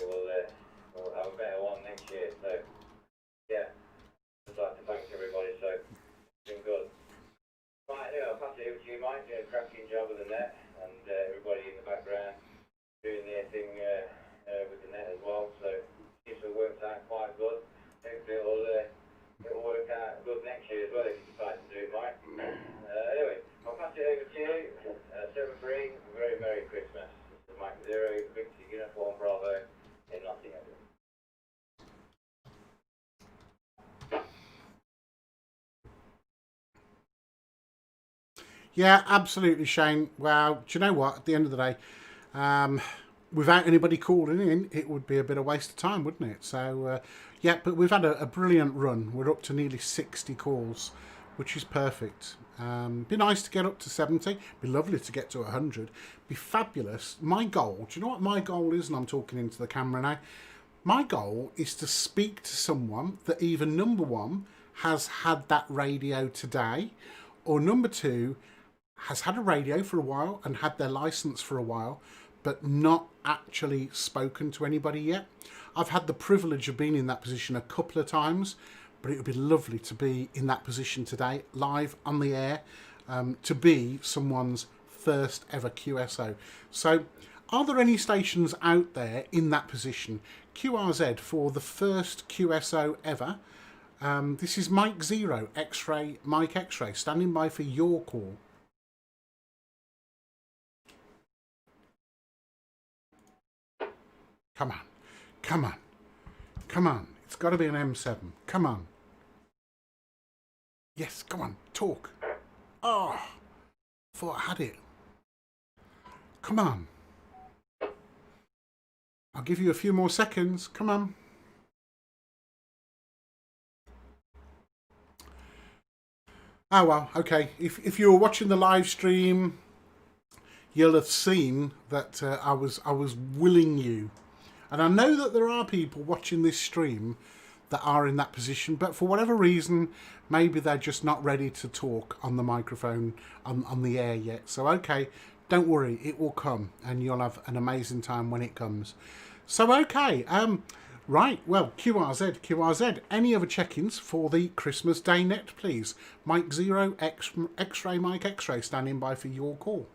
we'll have a better one next year. So yeah, I'd like to thank everybody. So it's been good. Right, anyway, I'll pass it over to you, Mike. Doing a cracking job with the net, and everybody in the background doing their thing with the net as well. So it seems to have worked out quite good. Hopefully it'll work out good next year as well if you decide to do it, Mike. Anyway, I'll pass it over to you. 7-3, very Merry Christmas. This is Mike 0, Victor Uniform Bravo in Nottingham. Yeah, absolutely, Shane. Well, do you know what? At the end of the day, without anybody calling in, it would be a bit of waste of time, wouldn't it? So, yeah, but we've had a brilliant run. We're up to nearly 60 calls, which is perfect. Be nice to get up to 70. Be lovely to get to 100. Be fabulous. My goal, do you know what my goal is? And I'm talking into the camera now. My goal is to speak to someone that either number one has had that radio today, or number two has had a radio for a while and had their license for a while, but not actually spoken to anybody yet. I've had the privilege of being in that position a couple of times, but it would be lovely to be in that position today, live on the air, to be someone's first ever QSO. So are there any stations out there in that position? QRZ for the first QSO ever. This is Mike 0, X-Ray, Mike X-Ray, standing by for your call. Come on, come on, come on. It's got to be an M7. Come on. Yes, come on, talk. Oh, thought I had it. Come on. I'll give you a few more seconds. Come on. Oh, well, okay. If you were watching the live stream, you'll have seen that I was willing you. And I know that there are people watching this stream that are in that position, but for whatever reason, maybe they're just not ready to talk on the microphone, on the air yet. So, okay, don't worry, it will come, and you'll have an amazing time when it comes. So, okay, right, well, QRZ, any other check-ins for the Christmas Day net, please? Mike 0, X-Ray, Mike X-Ray, standing by for your call.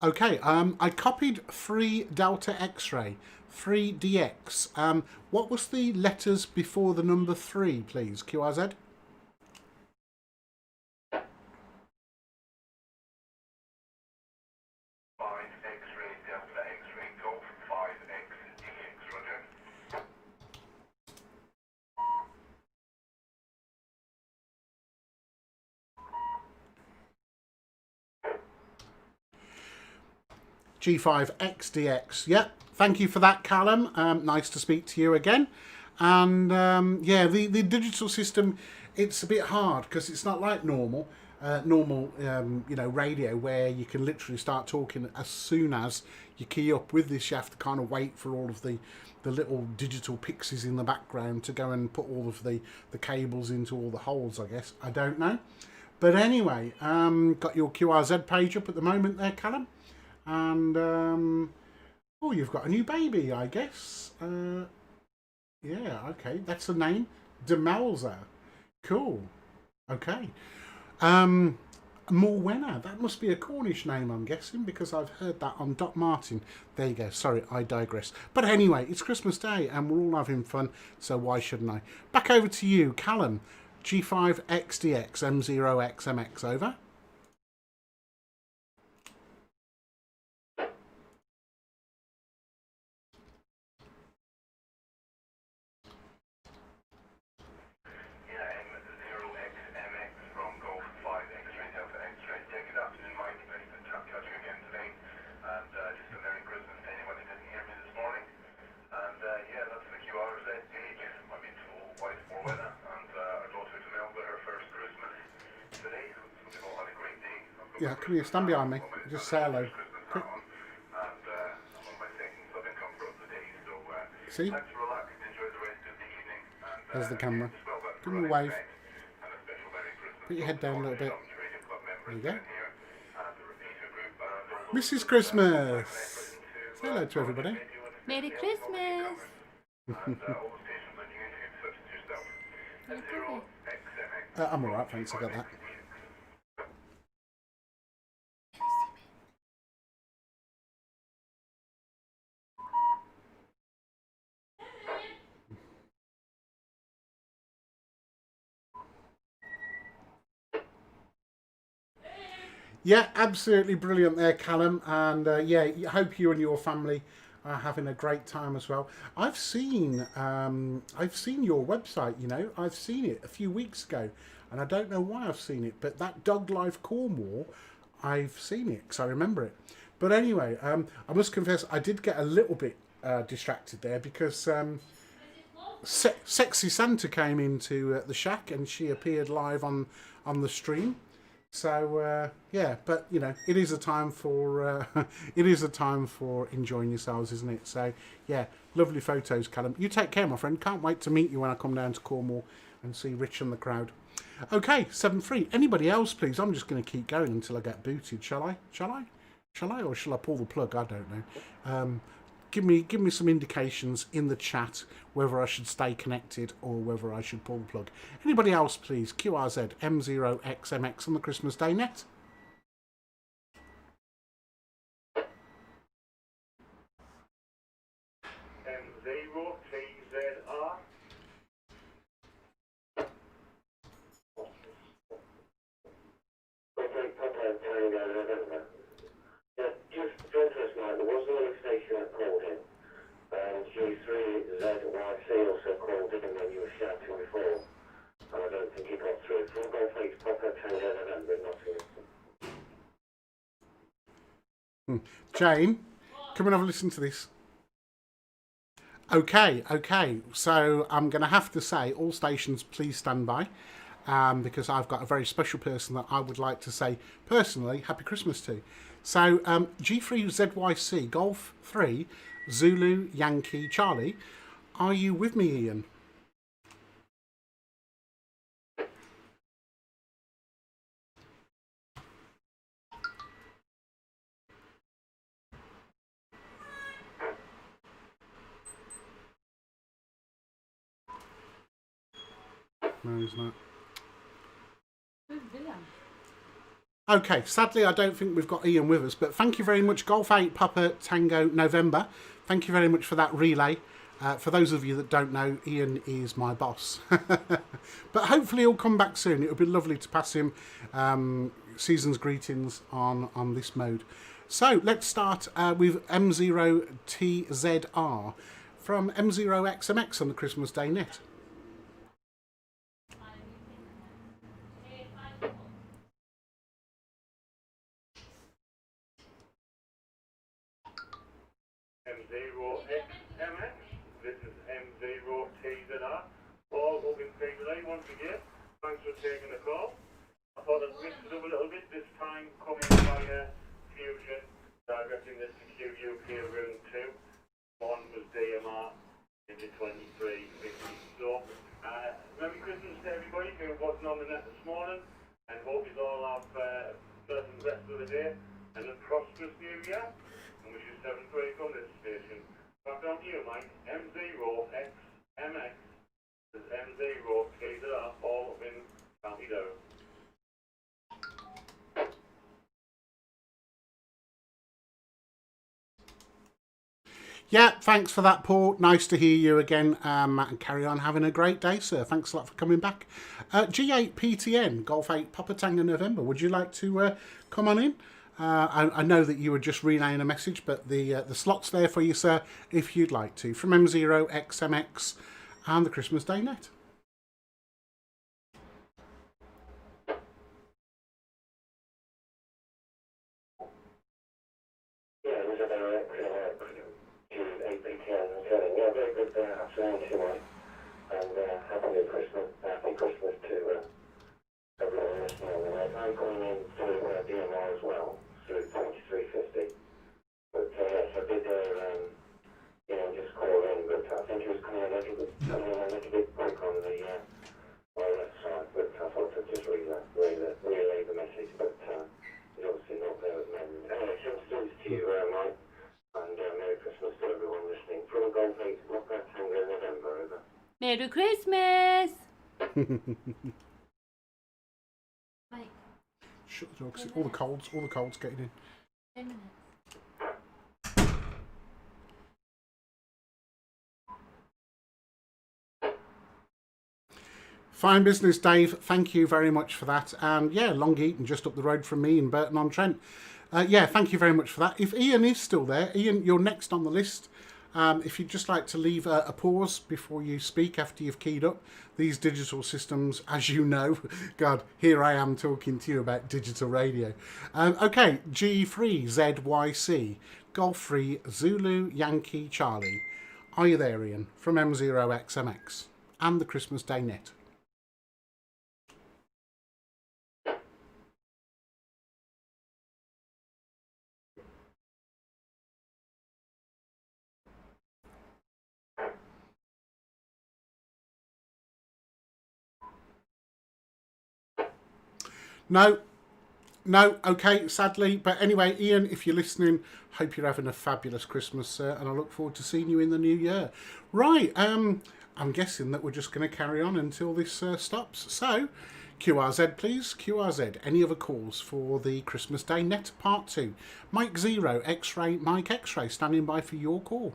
Okay, I copied 3 Delta X-Ray, 3DX. What was the letters before the number 3, please, QRZ? G5XDX. Yep, thank you for that, Callum. Nice to speak to you again. And yeah, the digital system, it's a bit hard because it's not like normal you know, radio where you can literally start talking as soon as you key up. With this, you have to kind of wait for all of the little digital pixies in the background to go and put all of the cables into all the holes, I guess. I don't know. But anyway, got your QRZ page up at the moment there, Callum. And oh, you've got a new baby, I guess. Yeah, okay, that's the name, Demelza. Cool. Okay. Morwenna, that must be a Cornish name, I'm guessing, because I've heard that on Doc Martin. There you go. Sorry, I digress. But anyway, it's Christmas Day and we're all having fun, so why shouldn't I? Back over to you, Callum. G5XDX M0XMX, over. Yeah, come here, stand behind me. Just say hello. Quick. See? There's the camera. Give me a wave. Put your head down a little bit. There you go. Mrs. Christmas! Say hello to everybody. Merry Christmas! I'm alright, thanks, I got that. Yeah, absolutely brilliant there, Callum. And yeah, I hope you and your family are having a great time as well. I've seen your website. You know, I've seen it a few weeks ago, and I don't know why I've seen it, but that Dog Life Cornwall, I've seen it because I remember it. But anyway, I must confess I did get a little bit distracted there because Sexy Santa came into the shack and she appeared live on the stream. So yeah, but you know, it is a time for it is a time for enjoying yourselves, isn't it? So yeah, lovely photos, Callum. You take care, my friend. Can't wait to meet you when I come down to Cornwall and see Rich and the crowd. Okay, 7-3. Anybody else, please? I'm just going to keep going until I get booted. Shall I? Shall I? Shall I? Or shall I pull the plug? I don't know. Give me some indications in the chat whether I should stay connected or whether I should pull the plug. Anybody else, please? QRZ M0XMX on the Christmas Day net. M0TZR. Just interest, mate, there was another station that called in, and G3ZYC also called in when you were shouting before, and I don't think he got through. From Golf Papa Tango November, not Jane, come and have a listen to this. Okay. So I'm going to have to say, all stations, please stand by, because I've got a very special person that I would like to say personally Happy Christmas to. So G3ZYC Golf 3 Zulu Yankee Charlie, are you with me, Ian? No, he's not. Okay, sadly I don't think we've got Ian with us, but thank you very much, Golf 8 Papa Tango November. Thank you very much for that relay. For those of you that don't know, Ian is my boss. But hopefully he'll come back soon. It would be lovely to pass him season's greetings on this mode. So let's start with M0TZR from M0XMX on the Christmas Day net. M0XMX, this is M0TZR. Paul, hoping today once again. Thanks for taking the call. I thought I'd mix it up a little bit this time, coming via Fusion, directing this to QUK Room 2. One was DMR into 2350. So, Merry Christmas to everybody who wasn't on the net this morning, and hope you all have a pleasant rest of the day and a prosperous new year. And wish you 7-3 from this station. Back on to you, Mike. M0XMX. This is M0KZR, all up in County Durham. Yeah, thanks for that, Paul. Nice to hear you again, and carry on having a great day, sir. Thanks a lot for coming back. G8PTN, Golf 8 Papa Tango November. Would you like to come on in? I know that you were just relaying a message, but the slot's there for you, sir, if you'd like to. From M0XMX and the Christmas Day net. Yeah, it was about G8PTN returning. Yeah, very good afternoon to you, mate. And happy Christmas to everyone listening on the net. I'm going in to DMR as well, through 2350. But yes, I did, just call in, but I think it was coming a little bit quick on the wireless side, but I thought I'd just relay the message, but it's obviously not there at the moment. Anyway, symptoms to you, Mike, and Merry Christmas to everyone listening. From Golf 8 Papa Tango November, over. Merry Christmas! Shut the door, 'cause all the cold's getting in. 10 minutes. Fine business, Dave. Thank you very much for that. And yeah, Long Eaton, just up the road from me in Burton-on-Trent. Yeah, thank you very much for that. If Ian is still there, Ian, you're next on the list. If you'd just like to leave a pause before you speak after you've keyed up, these digital systems, as you know, God, here I am talking to you about digital radio. Okay, G3ZYC, Golf 3, Zulu, Yankee, Charlie. Are you there, Ian, from M0XMX and the Christmas Day Net? No, okay, sadly. But anyway, Ian, if you're listening, hope you're having a fabulous Christmas, sir, and I look forward to seeing you in the new year. Right, I'm guessing that we're just going to carry on until this stops. So, QRZ, please. QRZ, any other calls for the Christmas Day Net Part 2? Mike 0, X-Ray, Mike X-Ray, standing by for your call.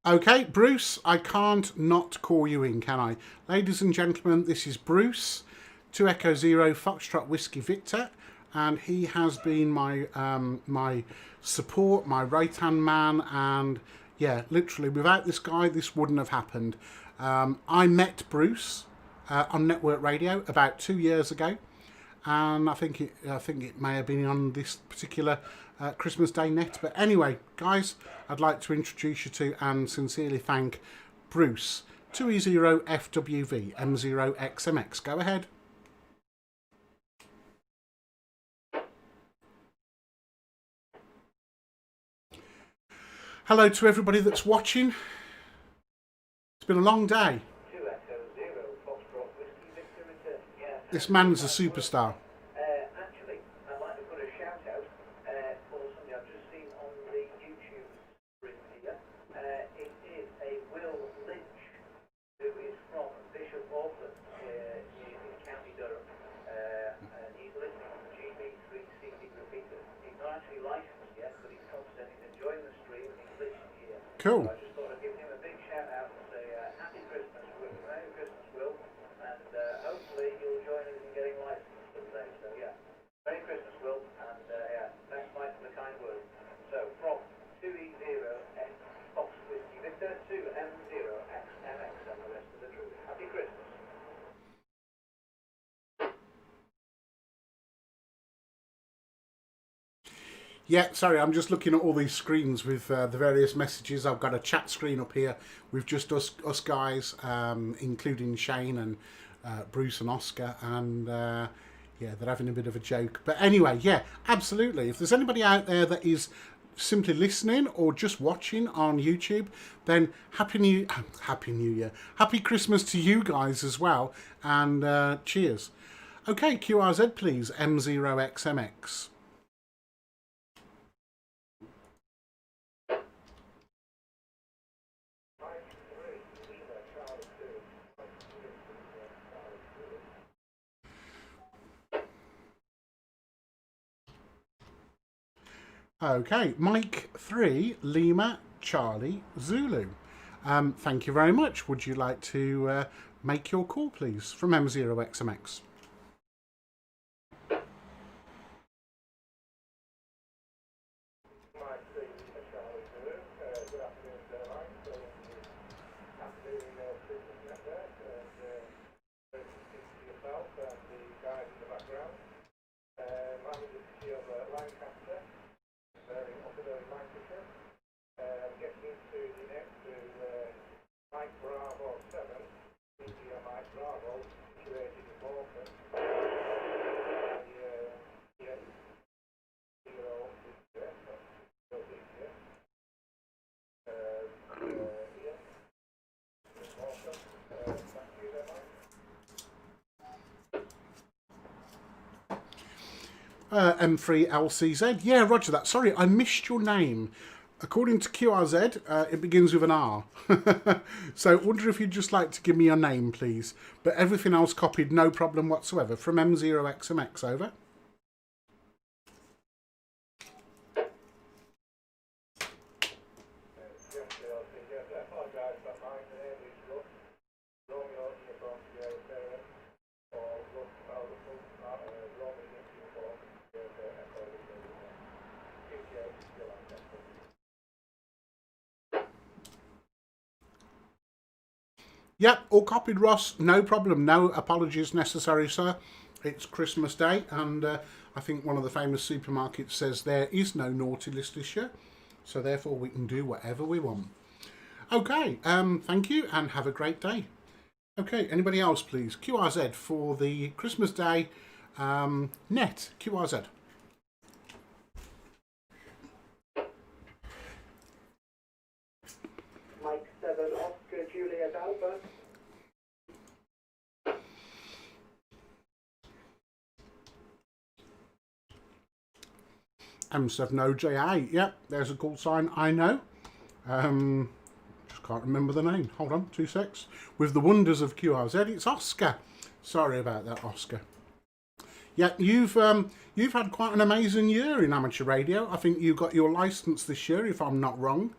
Okay, Bruce, I can't not call you in, can I? Ladies and gentlemen, this is Bruce, 2 Echo 0 Foxtrot Whiskey Victor, and he has been my my support, my right-hand man, and yeah, literally, without this guy, this wouldn't have happened. I met Bruce on network radio about 2 years ago, and I think it may have been on this particular Christmas Day Net. But anyway, guys, I'd like to introduce you to and sincerely thank Bruce, 2E0FWV M0XMX. Go ahead. Hello to everybody that's watching. It's been a long day. This man's a superstar. Actually, I'd like to put a shout out for something I've just seen on the YouTube stream here. It is a Will Lynch, who is from Bishop Auckland in County Durham. And he's listening to GB3CD repeater. He's not actually licensed yet, but he's confident he's enjoying the stream and he's listening here. Cool. So I just thought I'd give him a big shout out and say Happy Christmas, Will. Merry Christmas, Will. And hopefully you'll join us in getting licensed someday. So yeah, Merry Christmas, Will, and yeah, thanks Mike for the kind words. So from 2E0 Fox Whiskey Victor to M0XMX and the rest of the crew. Happy Christmas. Yeah, sorry, I'm just looking at all these screens with the various messages. I've got a chat screen up here with just us guys, including Shane and Bruce and Oscar, and yeah, they're having a bit of a joke. But anyway, yeah, absolutely. If there's anybody out there that is simply listening or just watching on YouTube, then Happy New Year, Happy Christmas to you guys as well, and cheers. Okay, QRZ, please, M0XMX. Okay, Mike 3, Lima, Charlie, Zulu. Thank you very much. Would you like to make your call, please, from M0XMX? Mike Bravo 7, India Mike Bravo, situated in Morton, M3LCZ. Yeah, roger that. Sorry, I missed your name. According to QRZ, it begins with an R. So I wonder if you'd just like to give me your name, please. But everything else copied, no problem whatsoever. From M0XMX, over. Yep, all copied, Ross. No problem. No apologies necessary, sir. It's Christmas Day, and I think one of the famous supermarkets says there is no naughty list this year, so therefore we can do whatever we want. Okay, thank you, and have a great day. Okay, anybody else, please? QRZ for the Christmas Day net. QRZ. Mike 7 Oscar Juliet Alpha. M7OJA. Yep, there's a call sign I know. Just can't remember the name. Hold on, 2 secs. With the wonders of QRZ, it's Oscar. Sorry about that, Oscar. Yeah, you've had quite an amazing year in amateur radio. I think you got your licence this year, if I'm not wrong.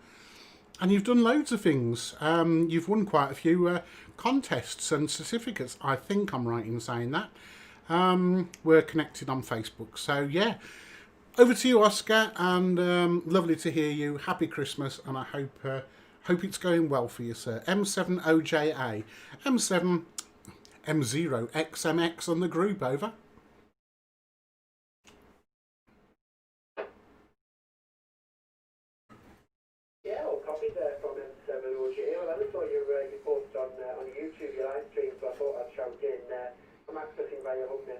And you've done loads of things. You've won quite a few contests and certificates. I think I'm right in saying that. We're connected on Facebook. So, yeah. Over to you, Oscar, and lovely to hear you. Happy Christmas, and I hope it's going well for you, sir. M7OJA. M0XMX on the group, over. Yeah, all copied there from M7OJ. Well, I just saw your post on YouTube, your live stream, so I thought I'd shout in. I'm accessing via HubNet.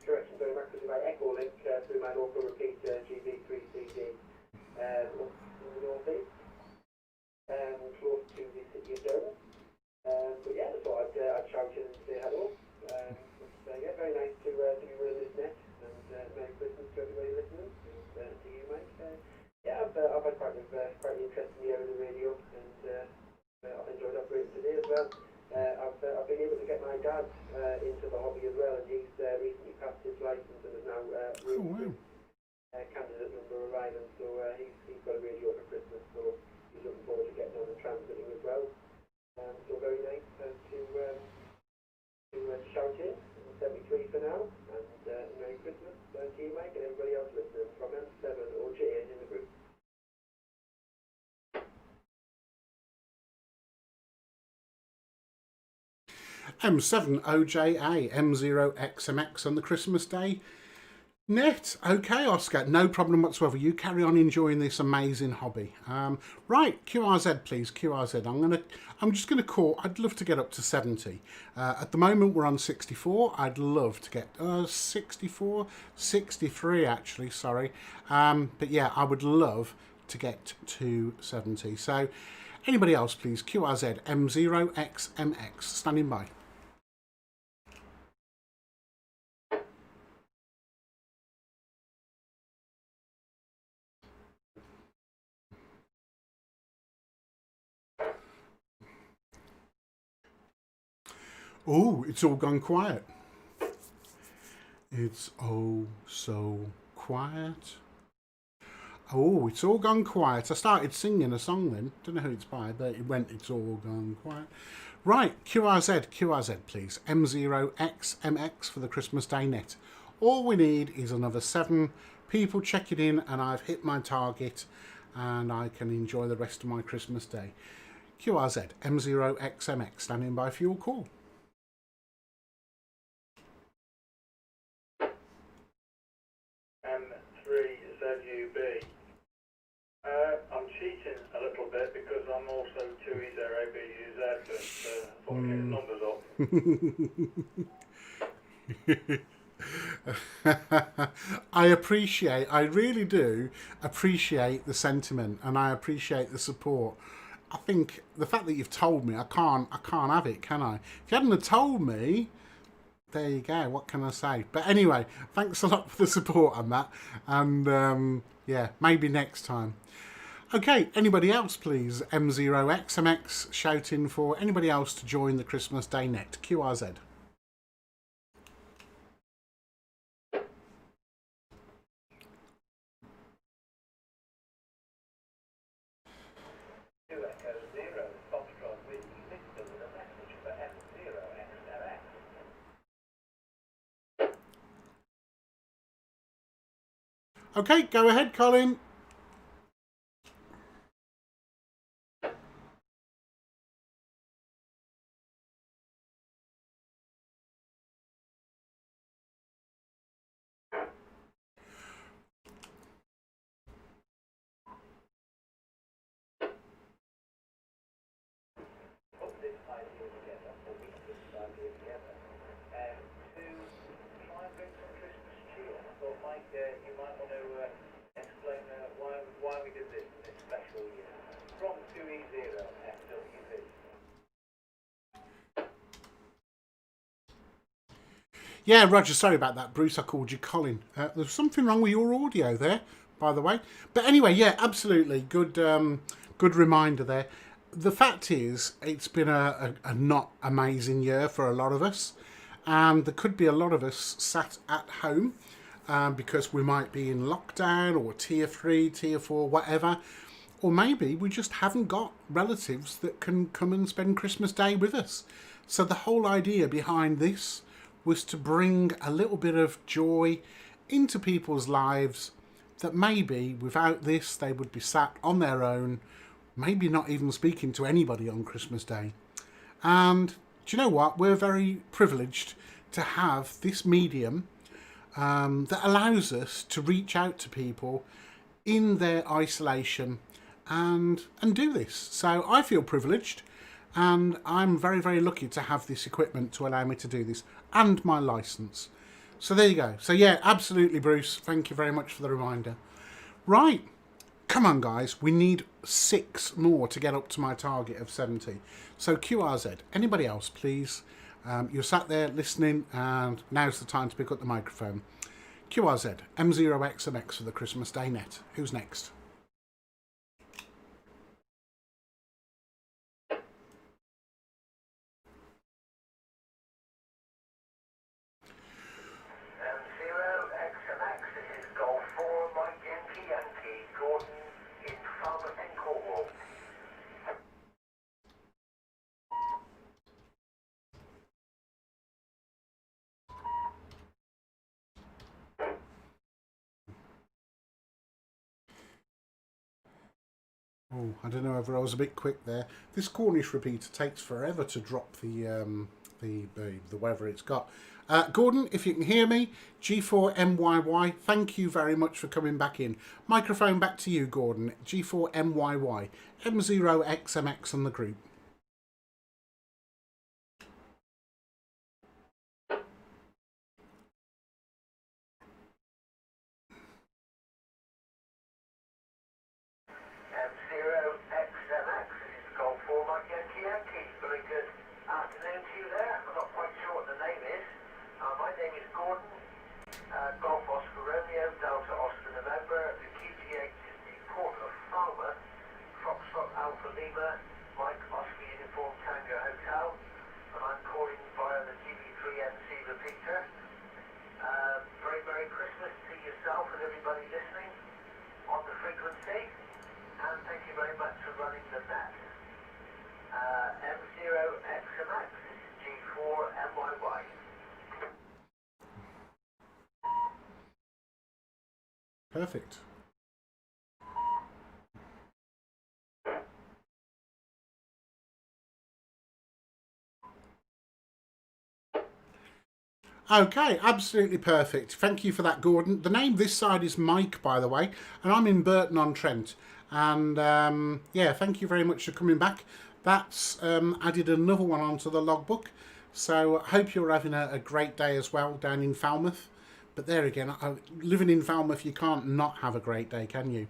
Correction, sorry, I'm accessing by Echo Link through my local repeat GB3CD. Up in the northeast, close to the city of Durham. But yeah, I thought I'd shout in and say hello. Yeah, very nice to be running this net, and Merry Christmas to everybody listening, and to you, Mike. Yeah, I've had quite an interesting year in the radio, and I've enjoyed operating today as well. I've been able to get my dad into the hobby as well, and he's recently passed his license and is now candidate number arriving. So he's got a radio for Christmas, so he's looking forward to getting on and transmitting as well. So very nice to shout in. 73 for now, and Merry Christmas to you, Mike, and everybody else listening from M7OJ in the group. M7OJA, M0XMX on the Christmas Day net. Okay, Oscar, no problem whatsoever. You carry on enjoying this amazing hobby. Right, QRZ, please. QRZ. I'm just gonna call. I'd love to get up to 70. At the moment, we're on 64. I'd love to get 64, 63 actually. Sorry, but yeah, I would love to get to 70. So, anybody else, please? QRZ, M0XMX, standing by. Oh, it's all gone quiet. It's oh so quiet. Oh, it's all gone quiet. I started singing a song then. Don't know who it's by, but it went, it's all gone quiet. Right, QRZ, please. M0XMX for the Christmas Day net. All we need is another 7 people checking in, and I've hit my target, and I can enjoy the rest of my Christmas Day. QRZ, M0XMX, standing by for your call. M3ZUB. I'm cheating a little bit because I'm also 2E0ABUZ, but I thought the numbers up. I really do appreciate the sentiment, and I appreciate the support. I think the fact that you've told me, I can't have it, can I? If you hadn't have told me, There you go. What can I say? But anyway, thanks a lot for the support on that. And yeah, maybe next time. Okay, anybody else, please? M0XMX shouting for anybody else to join the Christmas Day Net. QRZ. Okay, go ahead, Colin. Yeah, Roger, sorry about that. Bruce, I called you Colin. There's something wrong with your audio there, by the way. But anyway, yeah, absolutely. Good good reminder there. The fact is, it's been a not amazing year for a lot of us. And there could be a lot of us sat at home because we might be in lockdown or tier 3, tier 4, whatever. Or maybe we just haven't got relatives that can come and spend Christmas Day with us. So the whole idea behind this was to bring a little bit of joy into people's lives that maybe without this they would be sat on their own, maybe not even speaking to anybody on Christmas Day. And do you know what? We're very privileged to have this medium that allows us to reach out to people in their isolation and do this. So I feel privileged, and I'm very, very lucky to have this equipment to allow me to do this, and my license. So there you go. So yeah, absolutely, Bruce. Thank you very much for the reminder. Right. Come on, guys. We need 6 more to get up to my target of 70. So QRZ, anybody else, please? You're sat there listening, and now's the time to pick up the microphone. QRZ, M0XMX for the Christmas Day Net. Who's next? Oh, I don't know whether I was a bit quick there. This Cornish repeater takes forever to drop the whatever it's got. Gordon, if you can hear me, G4MYY, thank you very much for coming back in. Microphone back to you, Gordon. G4MYY, M0XMX on the group. Perfect. Okay, absolutely perfect. Thank you for that, Gordon. The name this side is Mike, by the way, and I'm in Burton-on-Trent. And yeah, thank you very much for coming back. That's added another one onto the logbook. So I hope you're having a great day as well down in Falmouth. But there again, living in Falmouth, you can't not have a great day, can you?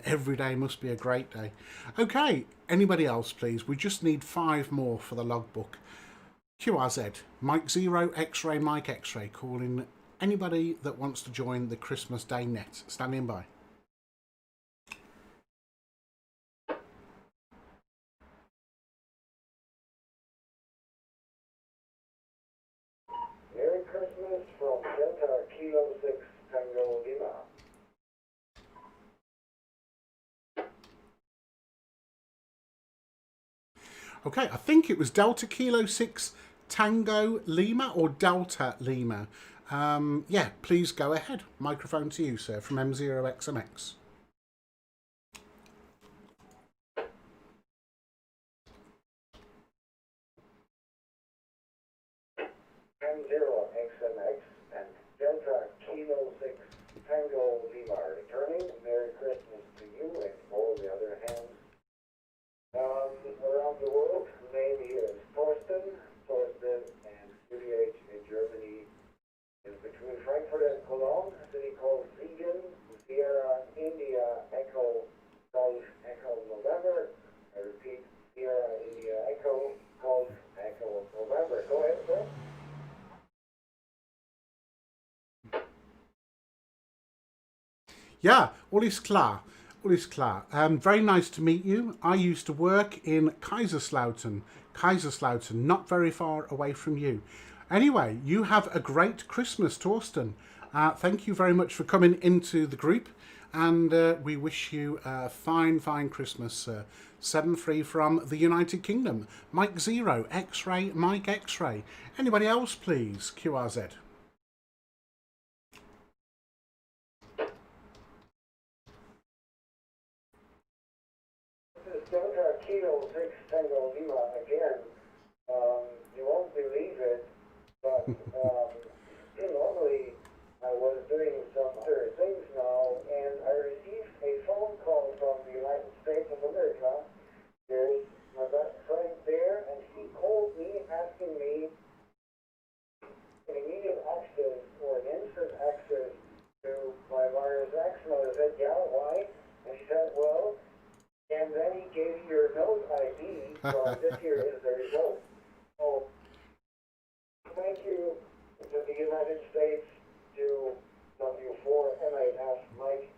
Every day must be a great day. Okay, anybody else, please? We just need 5 more for the logbook. QRZ, Mike 0, X-Ray, Mike X-Ray, calling anybody that wants to join the Christmas Day net. Standing by. Merry Christmas from Delta Kilo 6 Tango Lima. Okay, I think it was Delta Kilo 6 Tango Lima or Delta Lima. Yeah, please go ahead. Microphone to you, sir, from M0XMX. M0XMX and Delta Kilo 6 Tango Lima returning. Merry Christmas to you and all the other hands around the world. Name here is Thorsten. Thorsten and QDH in Germany is between Frankfurt and Cologne, a city called Siegen, Sierra, India, Echo, Golf, Echo, November. I repeat, Sierra, India, Echo, Golf, Echo, November. Go ahead, sir. Yeah, all is klar. All is klar. Very nice to meet you. I used to work in Kaiserslautern, not very far away from you. Anyway, you have a great Christmas, Torsten. Thank you very much for coming into the group, and we wish you a fine, fine Christmas. 7-3 from the United Kingdom. Mike 0, X-Ray, Mike X-Ray. Anybody else, please? QRZ. This is Delta Kilo 6 Tango Lima again. You won't believe it, but normally I was doing some other things now, and I received a phone call from the United States of America. There's my best friend there, and he called me asking me an immediate access or an instant access to my virus XMAS. I said, yeah, why? And she said, well, and then he gave you your node ID, so this here is the result. So, thank you to the United States, to W4MAF Mike.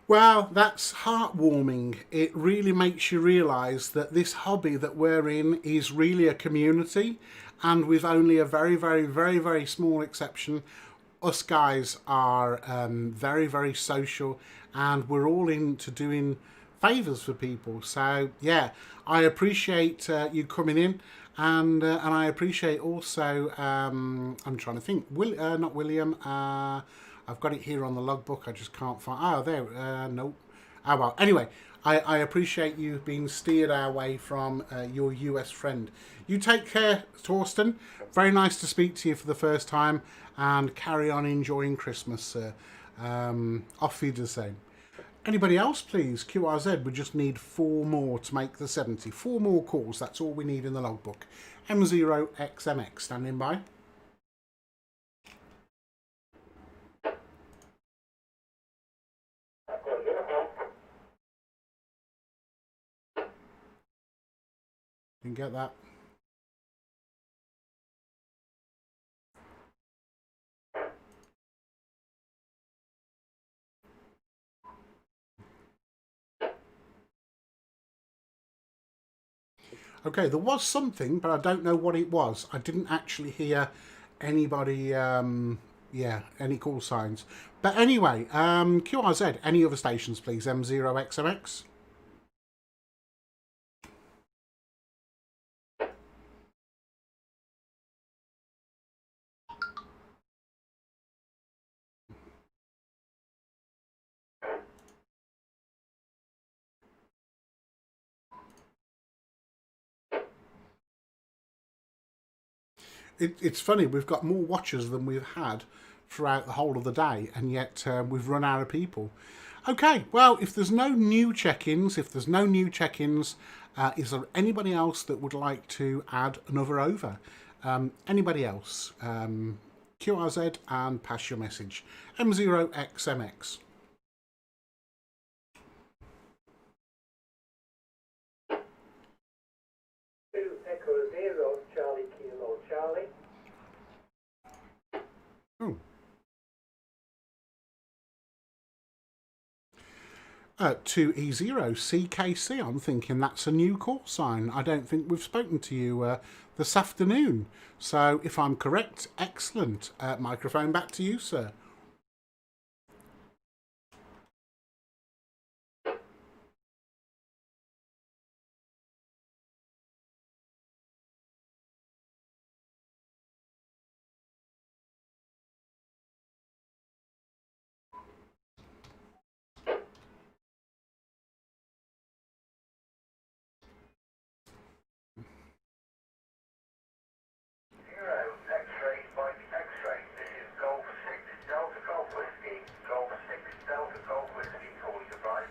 Well, that's heartwarming. It really makes you realise that this hobby that we're in is really a community, and with only a very, very, very, very small exception, us guys are very, very social, and we're all into doing favours for people. So yeah, I appreciate you coming in, and I appreciate also I'm trying to think, not William. I've got it here on the logbook. I just can't find. Oh, there. Nope. Oh well. Anyway, I appreciate you being steered our way from your US friend. You take care, Torsten. Very nice to speak to you for the first time, and carry on enjoying Christmas, sir. Auf Wiedersehen. Anybody else, please? QRZ, we just need 4 more to make the 70. 4 more calls, that's all we need in the logbook. M0XMX, standing by. Didn't get that. Okay, there was something, but I don't know what it was. I didn't actually hear anybody, yeah, any call signs. But anyway, QRZ, any other stations, please? M0XMX. It's funny, we've got more watchers than we've had throughout the whole of the day, and yet we've run out of people. Okay, well, if there's no new check-ins, is there anybody else that would like to add another over? Anybody else? QRZ, and pass your message. M0XMX. 2E0CKC. I'm thinking that's a new call sign. I don't think we've spoken to you this afternoon. So if I'm correct, excellent. Microphone back to you, sir. X-ray, Mike X-ray. This is Golf 6 Delta Golf Whiskey. Golf 6 Delta Golf Whiskey calling you right.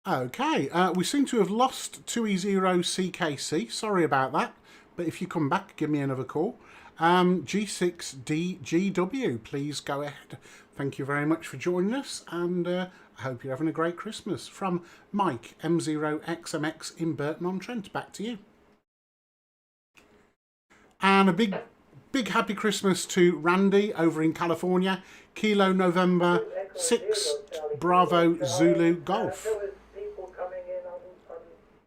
Okay, we seem to have lost 2E0CKC. Sorry about that. But if you come back, give me another call. G6DGW, please go ahead. Thank you very much for joining us, and I hope you're having a great Christmas. From Mike, M0XMX in Burton-on-Trent. Back to you. And a big happy Christmas to Randy over in California. Kilo November 6 Bravo Zulu Golf. There was people coming in on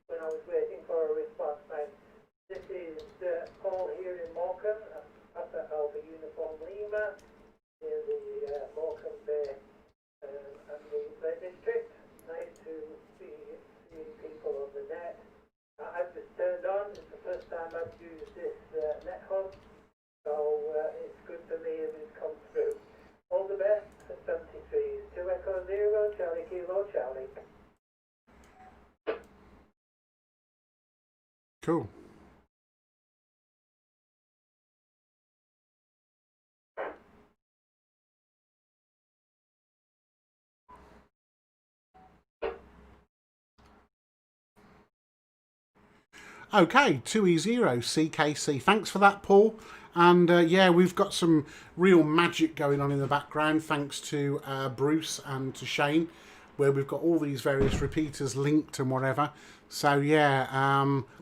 when I was waiting for a response. Now, this is Paul here in Morecambe, Papa Alpha Uniform Lima, near the Morecambe Bay and the Lake District. Nice to see people on the net. I've just turned on. It's the first time I've used this net hub, so it's good for me if it's come through. All the best at 73. 2 Echo 0, Charlie Kilo Charlie. Cool. Okay, 2E0CKC. Thanks for that, Paul. And yeah, we've got some real magic going on in the background, thanks to Bruce and to Shane, where we've got all these various repeaters linked and whatever. So yeah,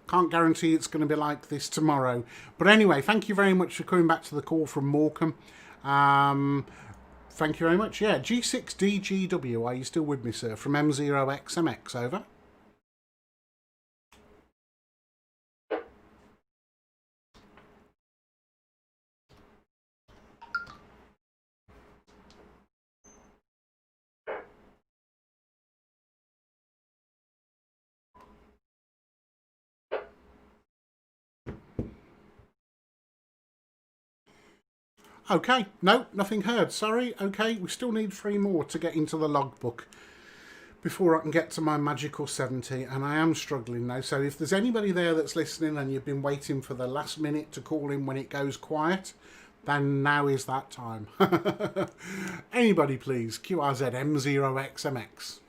can't guarantee it's going to be like this tomorrow. But anyway, thank you very much for coming back to the call from Morecambe. Thank you very much. Yeah, G6DGW, are you still with me, sir? From M0XMX, over. Okay, no, nothing heard. Sorry. Okay, we still need 3 more to get into the logbook before I can get to my magical 70, and I am struggling now. So if there's anybody there that's listening and you've been waiting for the last minute to call in when it goes quiet, then now is that time. Anybody, please. QRZ M0XMX.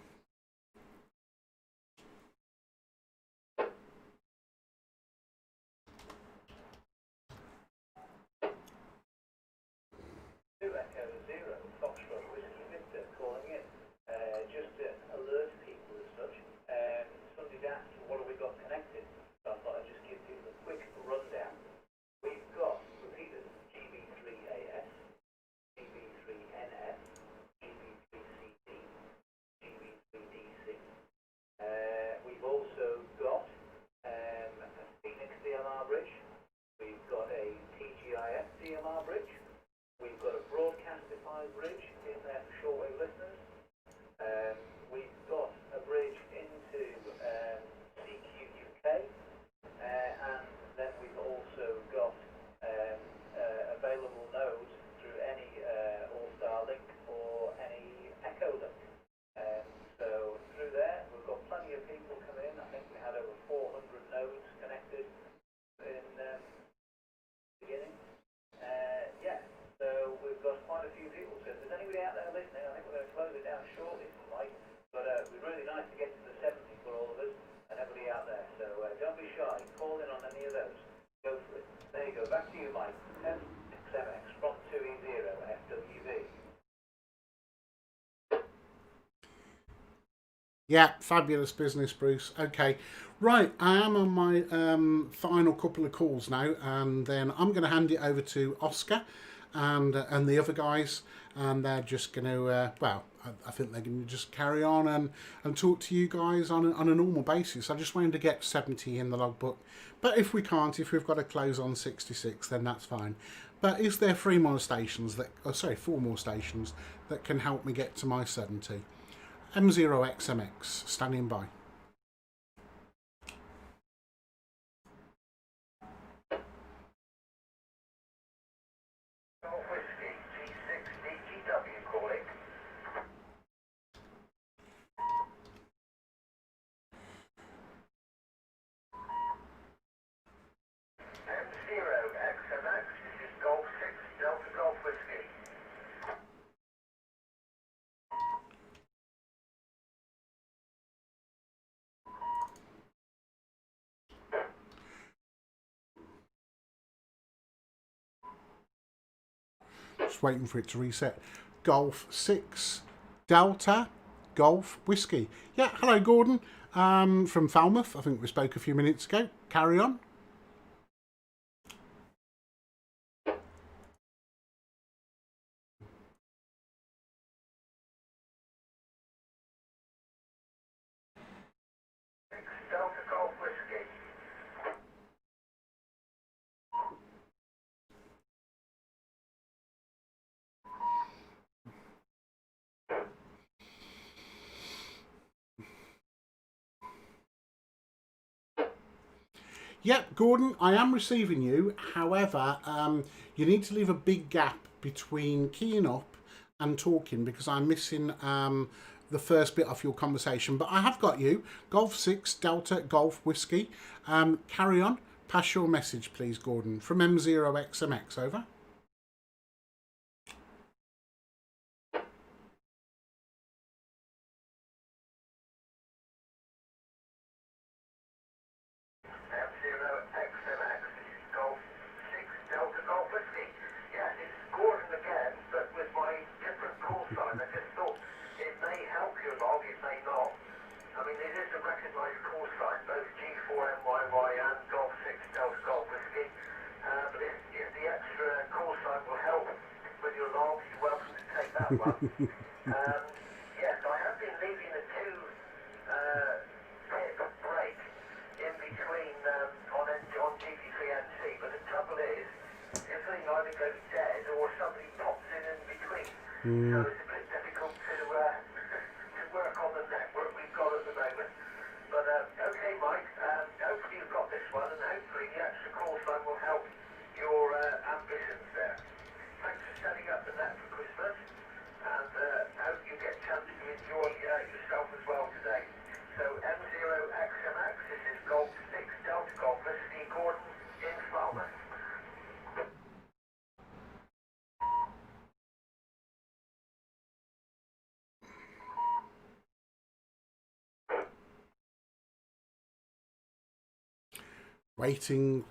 Yeah, fabulous business, Bruce. Okay, right, I am on my final couple of calls now, and then I'm going to hand it over to Oscar and the other guys, and they're just going to, well, I think they're going to just carry on and talk to you guys on a normal basis. I just wanted to get 70 in the logbook, but if we can't, if we've got to close on 66, then that's fine. But is there 4 more stations that can help me get to my 70? M0XMX, standing by. Golf Whiskey, G6DGW calling. M0XMX, this is Golf 6 Delta Golf Whiskey. Just waiting for it to reset. Golf 6 Delta Golf Whiskey. Yeah, hello Gordon, from Falmouth. I think we spoke a few minutes ago. Carry on. Delta Golf Whiskey. Yep, Gordon, I am receiving you. However, you need to leave a big gap between keying up and talking because I'm missing the first bit of your conversation. But I have got you. Golf 6 Delta Golf Whiskey. Carry on. Pass your message, please, Gordon. From M0XMX, over. M0XMX, this is Golf 6 Delta Golf Whiskey. Yeah, it's Gordon again, but with my different call sign. I just thought it may help you along, it may not. I mean, it is a recognised call sign, both G4MYY and Golf 6 Delta Golf Whiskey. But if the extra call sign will help with your alarm, you're welcome to take that one. Yes, I have been leaving a 2-pip break in between on GP3NC, but the trouble is, everything either goes dead or somebody pops in between. So it's a bit difficult to work on the network we've got at the moment. But okay, Mike, hopefully you've got this one, and hopefully the extra call sign will help your ambitions there. Thanks for setting up the net for Christmas, and hope you get a chance to enjoy yourself as well today. So M0XMX, this is Golf 6 Delta Golf Whiskey, Gordon in Falmouth. Waiting.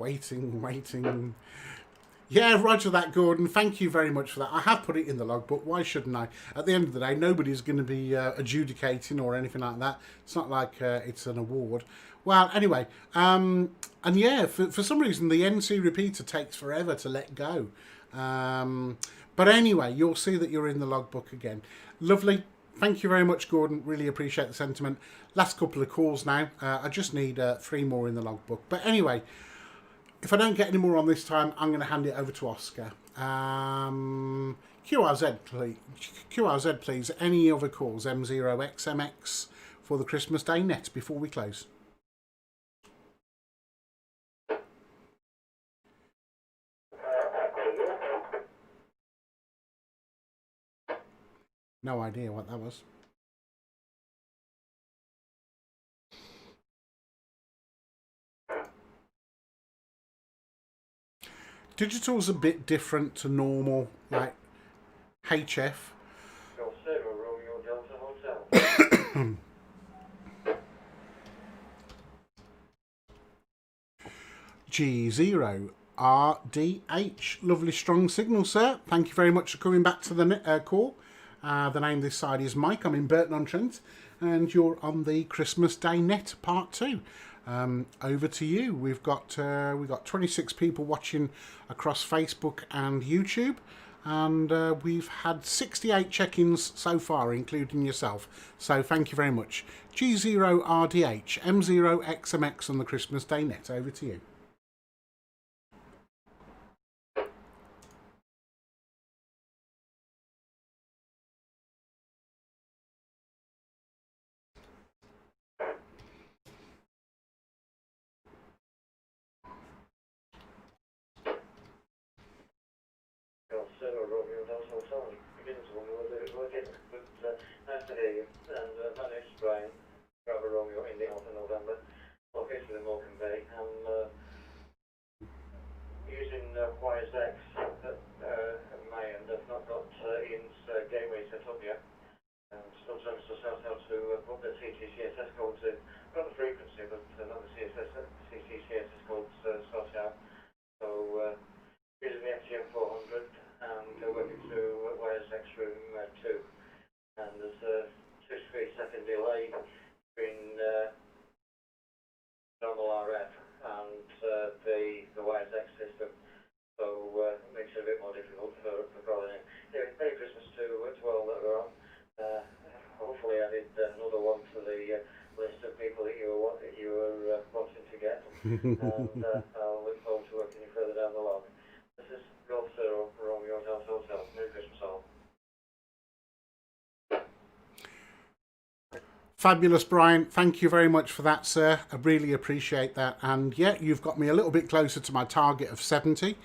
Yeah, roger that, Gordon. Thank you very much for that. I have put it in the logbook. Why shouldn't I? At the end of the day, nobody's going to be adjudicating or anything like that. It's not like it's an award. Well, anyway, and yeah, for some reason, the NC repeater takes forever to let go. But anyway, you'll see that you're in the logbook again. Lovely. Thank you very much, Gordon. Really appreciate the sentiment. Last couple of calls now. I just need 3 more in the logbook. But anyway, if I don't get any more on this time, I'm going to hand it over to Oscar. QRZ, please. Any other calls? M0XMX for the Christmas Day net before we close. No idea what that was. Digital's a bit different to normal, like HF. G0 RDH. Lovely strong signal, sir. Thank you very much for coming back to the call. The name this side is Mike. I'm in Burton-on-Trent. and you're on the Christmas Day Net Part 2. Over to you. We've got 26 people watching across Facebook and YouTube, and we've had 68 check-ins so far, including yourself. So thank you very much. G0RDH, M0XMX on the Christmas Day Net. Over to you. Nice to hear you. And my name's Brian, Bravo Romeo, India, Alpha November, located in Morecambe Bay. I'm using WiseX at my end. I've not got Ian's gateway set up yet. Still trying to sort out how to put the CTCSS codes in. Got the frequency, but not the CTCSS codes sorted out. So using the FGM 400 and working through WiseX room 2. And there's a 2 to 3 second delay between normal RF and the WiseX system, so it makes it a bit more difficult for calling in. Anyway, Merry Christmas to all that are on. Hopefully I did another one to the list of people that you were wanting to get, and I'll look forward to working you further down the line. This is Golf Zero Romeo Delta Hotel. Merry Christmas all. Fabulous, Brian. Thank you very much for that, sir. I really appreciate that. And yeah, you've got me a little bit closer to my target of 70.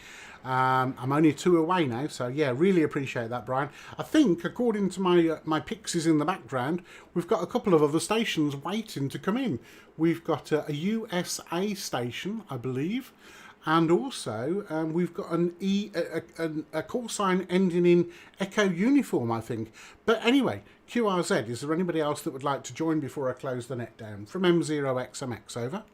I'm only 2 away now, so yeah, really appreciate that, Brian. I think, according to my pixies in the background, we've got a couple of other stations waiting to come in. We've got a USA station, I believe, and also we've got a call sign ending in Echo Uniform, I think. But anyway, QRZ, is there anybody else that would like to join before I close the net down? From M0XMX, over.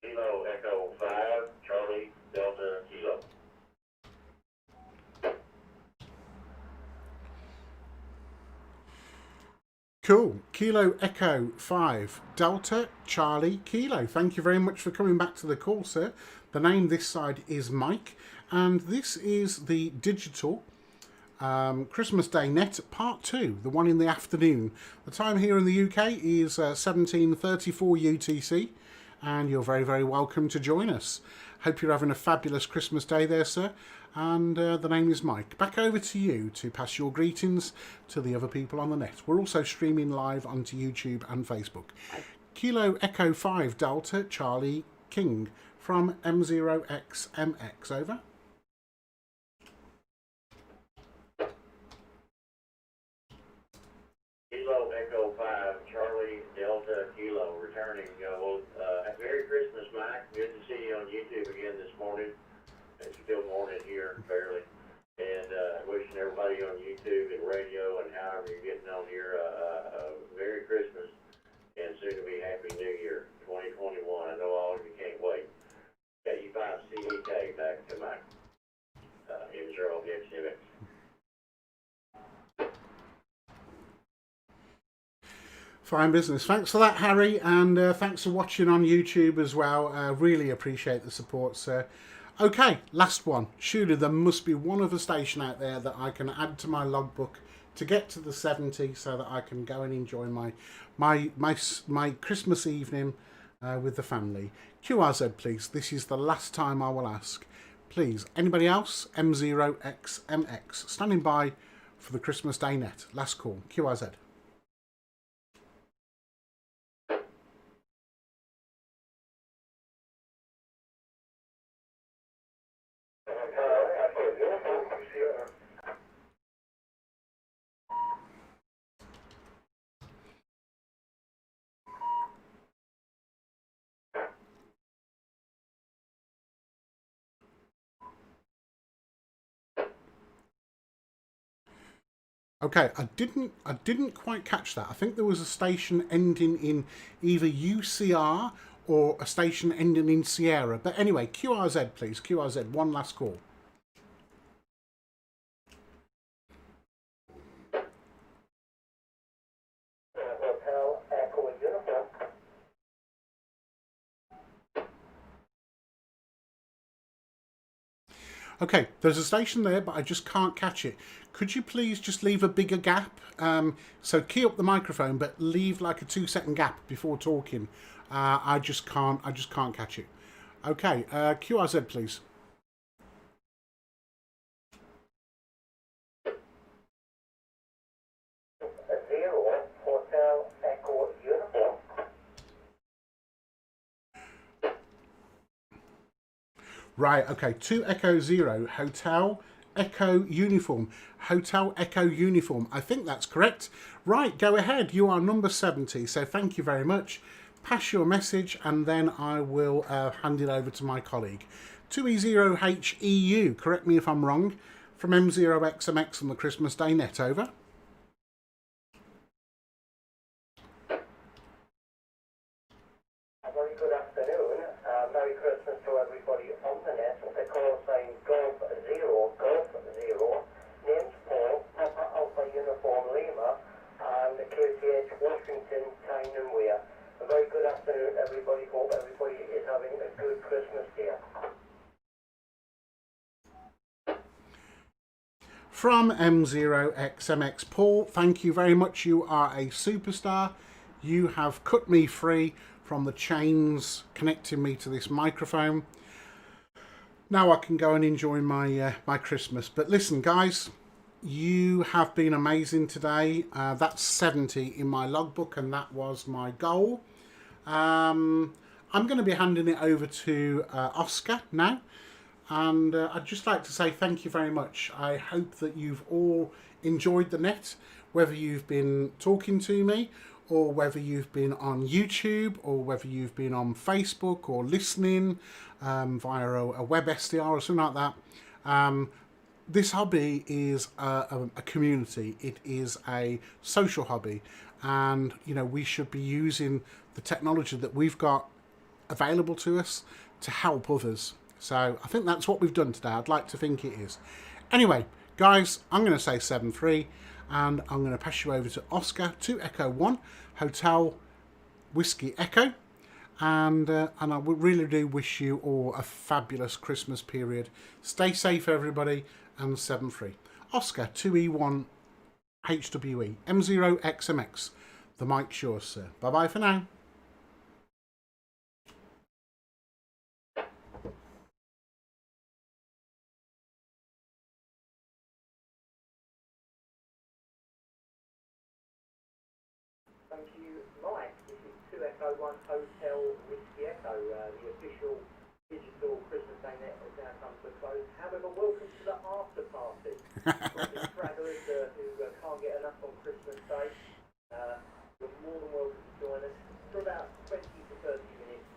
Kilo Echo 5, Charlie Delta Kilo. Cool. Kilo Echo 5, Delta Charlie Kilo. Thank you very much for coming back to the call, sir. The name this side is Mike, and this is the digital Christmas Day Net Part 2, the one in the afternoon. The time here in the UK is 17:34 UTC, and you're very, very welcome to join us. Hope you're having a fabulous Christmas day there, sir. And the name is Mike. Back over to you to pass your greetings to the other people on the net. We're also streaming live onto YouTube and Facebook. Kilo Echo 5 Delta Charlie King from M0XMX, over. Kilo Echo 5, Charlie Delta Kilo, returning. Merry Christmas, Mike. Good to see you on YouTube again this morning. It's still morning here, barely. And wishing everybody on YouTube and radio and however you're getting on here Merry Christmas and soon to be Happy New Year 2021. I know all of you can't wait. KU5CDK back to my M0 XMX. Fine business. Thanks for that, Harry, and thanks for watching on YouTube as well. Really appreciate the support, sir. Okay, last one. Surely there must be one other station out there that I can add to my logbook to get to the 70 so that I can go and enjoy my Christmas evening with the family. QRZ, please. This is the last time I will ask. Please, anybody else? M0XMX. Standing by for the Christmas Day Net. Last call. QRZ. Okay, I didn't quite catch that. I think there was a station ending in either UCR or a station ending in Sierra. But anyway, QRZ, please. QRZ, one last call. Okay, there's a station there, but I just can't catch it. Could you please just leave a bigger gap? So key up the microphone, but leave like a 2-second gap before talking. I just can't catch it. Okay, QRZ, please. Zero, Hotel Echo Uniform. Right, okay, 2 Echo 0, Hotel Echo Uniform. Hotel Echo Uniform. I think that's correct. Right, go ahead. You are number 70, so thank you very much. Pass your message and then I will hand it over to my colleague. 2E0HEU, correct me if I'm wrong, from M0XMX on the Christmas Day net, over. A very good afternoon. Merry Christmas to everybody on the net. The call sign Golf 0, names Paul, Papa Alpha Uniform Lima, and the KTH Washington, Tyne and Weir. A very good afternoon, everybody. Hope everybody is having a good Christmas here. From M0XMX, Paul, thank you very much. You are a superstar. You have cut me free from the chains connecting me to this microphone. Now I can go and enjoy my my Christmas. But listen, guys, you have been amazing today. That's 70 in my logbook, and that was my goal. I'm going to be handing it over to Oscar now. And I'd just like to say thank you very much. I hope that you've all enjoyed the net, whether you've been talking to me or whether you've been on YouTube or whether you've been on Facebook or listening via a web SDR or something like that. This hobby is a community. It is a social hobby. And, you know, we should be using the technology that we've got available to us to help others. So I think that's what we've done today. I'd like to think it is. Anyway, guys, I'm going to say 7-3 and I'm going to pass you over to Oscar 2 Echo 1 Hotel Whiskey Echo. And I really do wish you all a fabulous Christmas period. Stay safe, everybody, and 7-3. Oscar 2E1 HWE M0XMX. The mic's yours, sir. Bye-bye for now. Thank you, Mike. This is 2 Echo 1 Hotel Whiskey Echo. The official digital Christmas Day net has now come to a close. However, welcome to the after party. For the stragglers who can't get enough on Christmas Day, you're more than welcome to join us for about 20 to 30 minutes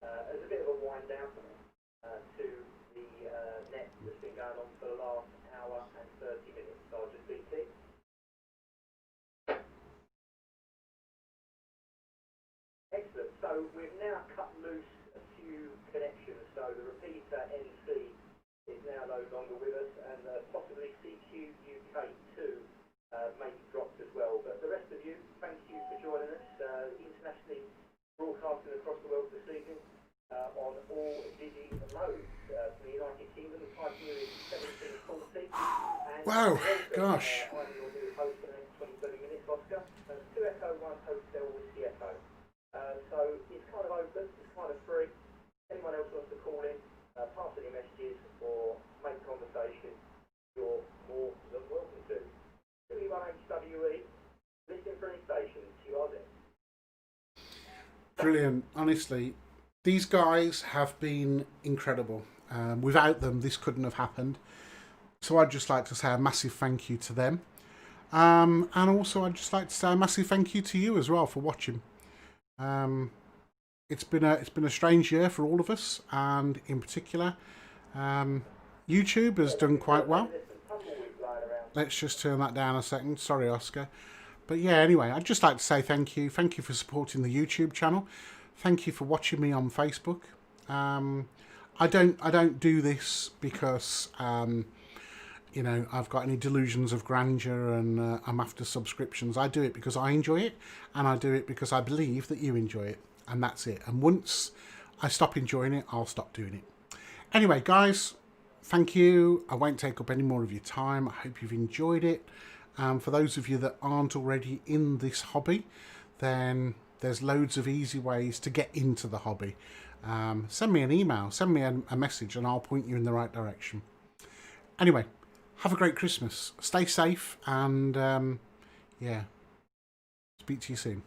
as a bit of a wind down to the net that's been going on for the last hour and 30 minutes. So I'll just be key. Excellent. So we've now cut loose a few connections. So the repeater NC is now no longer with us, and possibly CQ UK2 may be dropped as well. But the rest of you, thank you for joining us. Internationally broadcasting across the world this evening on all digi modes. From the United Kingdom, the time here is 17:40. Wow, gosh. I'm your new host for the next 20-30 minutes, Oscar. 2 Echo 1 Hotel Whiskey Echo. So it's kind of open, it's kind of free. Anyone else wants to call in, pass any messages or make conversation, you're more than welcome to. 2E1HWE, listen for any stations, you are there. Brilliant. Honestly, these guys have been incredible. Without them, this couldn't have happened. So I'd just like to say a massive thank you to them. And also I'd just like to say a massive thank you to you as well for watching. It's been a strange year for all of us, and in particular, YouTube has done quite well. Let's just turn that down a second. Sorry, Oscar. But yeah, anyway, I'd just like to say thank you. Thank you for supporting the YouTube channel. Thank you for watching me on Facebook. I don't do this because you know, I've got any delusions of grandeur and I'm after subscriptions. I do it because I enjoy it, and I do it because I believe that you enjoy it, and that's it. And once I stop enjoying it, I'll stop doing it. Anyway, guys, thank you. I won't take up any more of your time. I hope you've enjoyed it. For those of you that aren't already in this hobby, then there's loads of easy ways to get into the hobby. Send me an email, send me a message, and I'll point you in the right direction. Anyway, have a great Christmas. Stay safe, and yeah, speak to you soon.